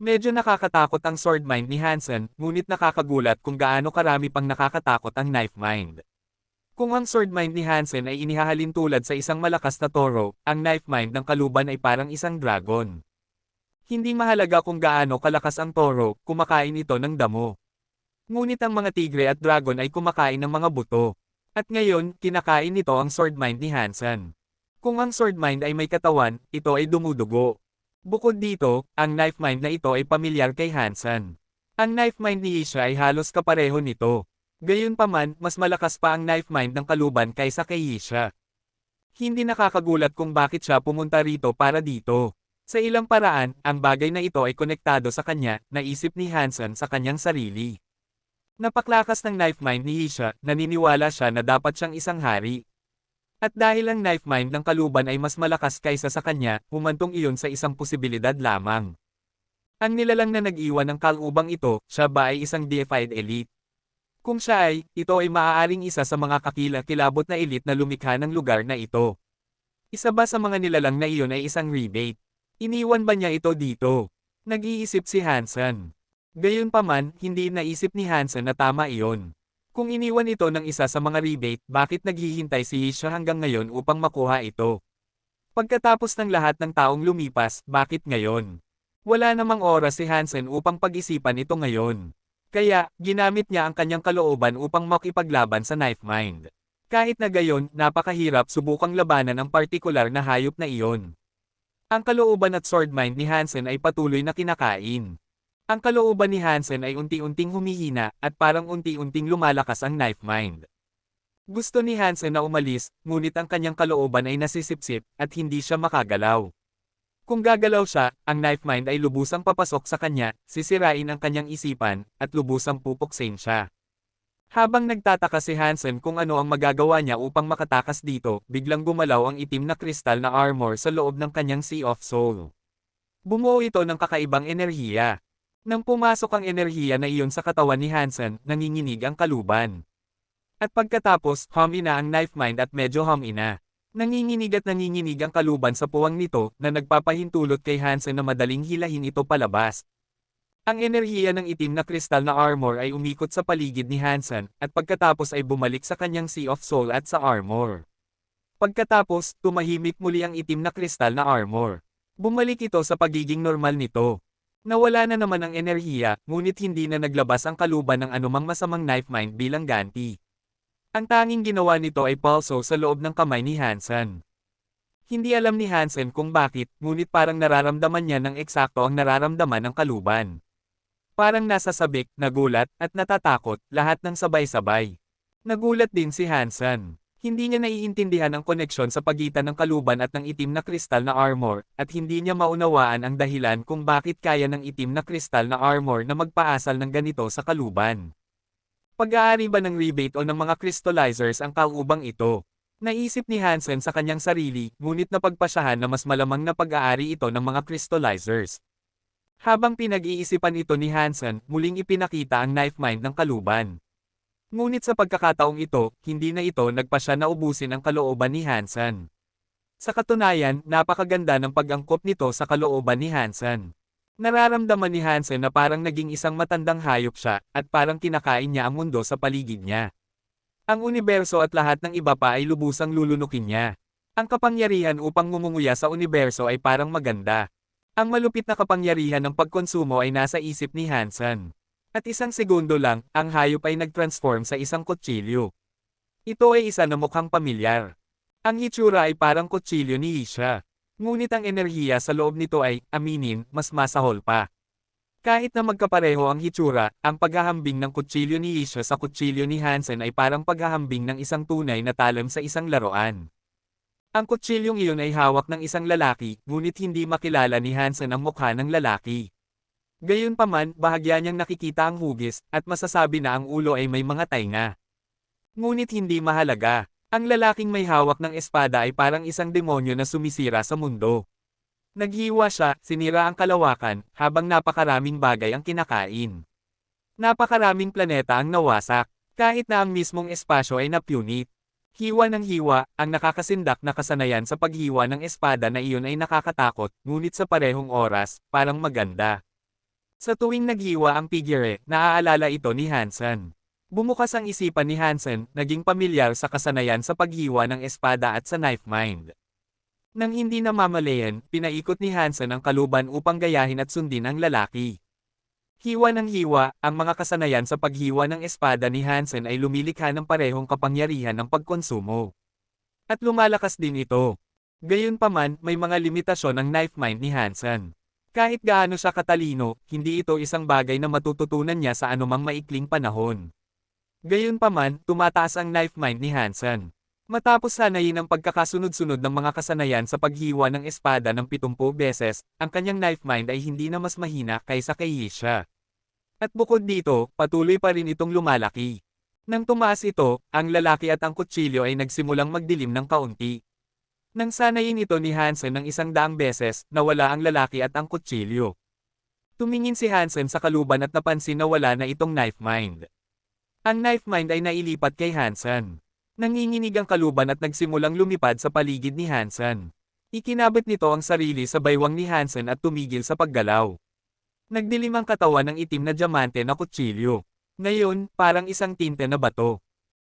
Medyo nakakatakot ang sword mind ni Hansen, ngunit nakakagulat kung gaano karami pang nakakatakot ang knife mind. Kung ang sword mind ni Hansen ay inihahalin tulad sa isang malakas na toro, ang knife mind ng kaluban ay parang isang dragon. Hindi mahalaga kung gaano kalakas ang toro, kumakain ito ng damo. Ngunit ang mga tigre at dragon ay kumakain ng mga buto. At ngayon, kinakain nito ang sword mind ni Hansen. Kung ang sword mind ay may katawan, ito ay dumudugo. Bukod dito, ang knife mind na ito ay pamilyar kay Hansen. Ang knife mind ni Isha ay halos kapareho nito. Gayunpaman, mas malakas pa ang knife mind ng kaluban kaysa kay Isha. Hindi nakakagulat kung bakit siya pumunta rito para dito. Sa ilang paraan, ang bagay na ito ay konektado sa kanya, naisip ni Hansen sa kanyang sarili. Napaklakas ng knife mind ni Isha, naniniwala siya na dapat siyang isang hari. At dahil ang knife mind ng kaluban ay mas malakas kaysa sa kanya, humantong iyon sa isang posibilidad lamang. Ang nilalang na nag-iwan ng kalubang ito, siya ba ay isang deified elite? Kung siya ay, ito ay maaaring isa sa mga kakilakilabot na elite na lumikha ng lugar na ito. Isa ba sa mga nilalang na iyon ay isang rebate? Iniwan ba niya ito dito? Nag-iisip si Hansen. Gayunpaman, hindi naisip ni Hansen na tama iyon. Kung iniwan ito ng isa sa mga rebate, bakit naghihintay si Isha hanggang ngayon upang makuha ito? Pagkatapos ng lahat ng taong lumipas, bakit ngayon? Wala namang oras si Hansen upang pag-isipan ito ngayon. Kaya, ginamit niya ang kanyang kalooban upang makipaglaban sa knife mind. Kahit na gayon, napakahirap subukang labanan ang partikular na hayop na iyon. Ang kalooban at sword mind ni Hansen ay patuloy na kinakain. Ang kalooban ni Hansen ay unti-unting humihina, at parang unti-unting lumalakas ang knife mind. Gusto ni Hansen na umalis, ngunit ang kanyang kalooban ay nasisipsip, at hindi siya makagalaw. Kung gagalaw siya, ang knife mind ay lubusang papasok sa kanya, sisirain ang kanyang isipan, at lubusang pupuksain siya. Habang nagtataka si Hansen kung ano ang magagawa niya upang makatakas dito, biglang gumalaw ang itim na kristal na armor sa loob ng kanyang Sea of Soul. Bumuo ito ng kakaibang enerhiya. Nang pumasok ang enerhiya na iyon sa katawan ni Hansen, nanginginig ang kaluban. At pagkatapos, hum-ina ang knife mind at medyo hum-ina. Nanginginig ang kaluban sa puwang nito na nagpapahintulot kay Hansen na madaling hilahin ito palabas. Ang enerhiya ng itim na kristal na armor ay umikot sa paligid ni Hansen, at pagkatapos ay bumalik sa kanyang Sea of Soul at sa armor. Pagkatapos, tumahimik muli ang itim na kristal na armor. Bumalik ito sa pagiging normal nito. Nawala na naman ang enerhiya, ngunit hindi na naglabas ang kaluban ng anumang masamang knife mind bilang ganti. Ang tanging ginawa nito ay pulso sa loob ng kamay ni Hansen. Hindi alam ni Hansen kung bakit, ngunit parang nararamdaman niya ng eksakto ang nararamdaman ng kaluban. Parang nasasabik, nagulat, at natatakot, lahat ng sabay-sabay. Nagulat din si Hansen. Hindi niya naiintindihan ang koneksyon sa pagitan ng kaluban at ng itim na kristal na armor, at hindi niya maunawaan ang dahilan kung bakit kaya ng itim na kristal na armor na magpaasal ng ganito sa kaluban. Pag-aari ba ng rebate o ng mga crystallizers ang kaubang ito? Naisip ni Hansen sa kanyang sarili, ngunit napagpasyahan na mas malamang na pag-aari ito ng mga crystallizers. Habang pinag-iisipan ito ni Hansen, muling ipinakita ang knife mind ng kaluban. Ngunit sa pagkakataong ito, hindi na ito nagpasya na ubusin ang kalooban ni Hansen. Sa katunayan, napakaganda ng pag-angkop nito sa kalooban ni Hansen. Nararamdaman ni Hansen na parang naging isang matandang hayop siya, at parang kinakain niya ang mundo sa paligid niya. Ang universo at lahat ng iba pa ay lubusang lulunukin niya. Ang kapangyarihan upang ngumunguya sa universo ay parang maganda. Ang malupit na kapangyarihan ng pagkonsumo ay nasa isip ni Hansen. At isang segundo lang, ang hayop ay nag-transform sa isang kutsilyo. Ito ay isa na mukhang pamilyar. Ang hitsura ay parang kutsilyo ni Isha. Ngunit ang enerhiya sa loob nito ay, aminin, mas masahol pa. Kahit na magkapareho ang hitsura, ang paghahambing ng kutsilyo ni Isha sa kutsilyo ni Hansen ay parang paghahambing ng isang tunay na talam sa isang laruan. Ang kutsilyong iyon ay hawak ng isang lalaki, ngunit hindi makilala ni Hansen ang mukha ng lalaki. Gayunpaman, bahagya niyang nakikita ang hugis, at masasabi na ang ulo ay may mga tainga. Ngunit hindi mahalaga. Ang lalaking may hawak ng espada ay parang isang demonyo na sumisira sa mundo. Naghiwa siya, sinira ang kalawakan, habang napakaraming bagay ang kinakain. Napakaraming planeta ang nawasak, kahit na ang mismong espasyo ay napunit. Hiwa ng hiwa, ang nakakasindak na kasanayan sa paghiwa ng espada na iyon ay nakakatakot, ngunit sa parehong oras, parang maganda. Sa tuwing naghiwa ang figure, naaalala ito ni Hansen. Bumukas ang isipan ni Hansen, naging pamilyar sa kasanayan sa paghiwa ng espada at sa knife mind. Nang hindi namamalayan, pinaikot ni Hansen ang kaluban upang gayahin at sundin ang lalaki. Hiwa ng hiwa, ang mga kasanayan sa paghiwa ng espada ni Hansen ay lumilikha ng parehong kapangyarihan ng pagkonsumo. At lumalakas din ito. Gayunpaman, may mga limitasyon ang knife mind ni Hansen. Kahit gaano siya katalino, hindi ito isang bagay na matututunan niya sa anumang maikling panahon. Gayunpaman, tumataas ang knife mind ni Hansen. Matapos sanayin ang pagkakasunod-sunod ng mga kasanayan sa paghiwa ng espada ng 70 beses, ang kanyang knife mind ay hindi na mas mahina kaysa kay Isha. At bukod dito, patuloy pa rin itong lumalaki. Nang tumaas ito, ang lalaki at ang kutsilyo ay nagsimulang magdilim ng kaunti. Nang sanayin ito ni Hansen ng 100 beses, nawala ang lalaki at ang kutsilyo. Tumingin si Hansen sa kaluban at napansin na wala na itong knife mind. Ang knife mind ay nailipat kay Hansen. Nanginginig ang kaluban at nagsimulang lumipad sa paligid ni Hansen. Ikinabit nito ang sarili sa baywang ni Hansen at tumigil sa paggalaw. Nagdilim ang katawan ng itim na diamante na kutsilyo. Ngayon, parang isang tinte na bato.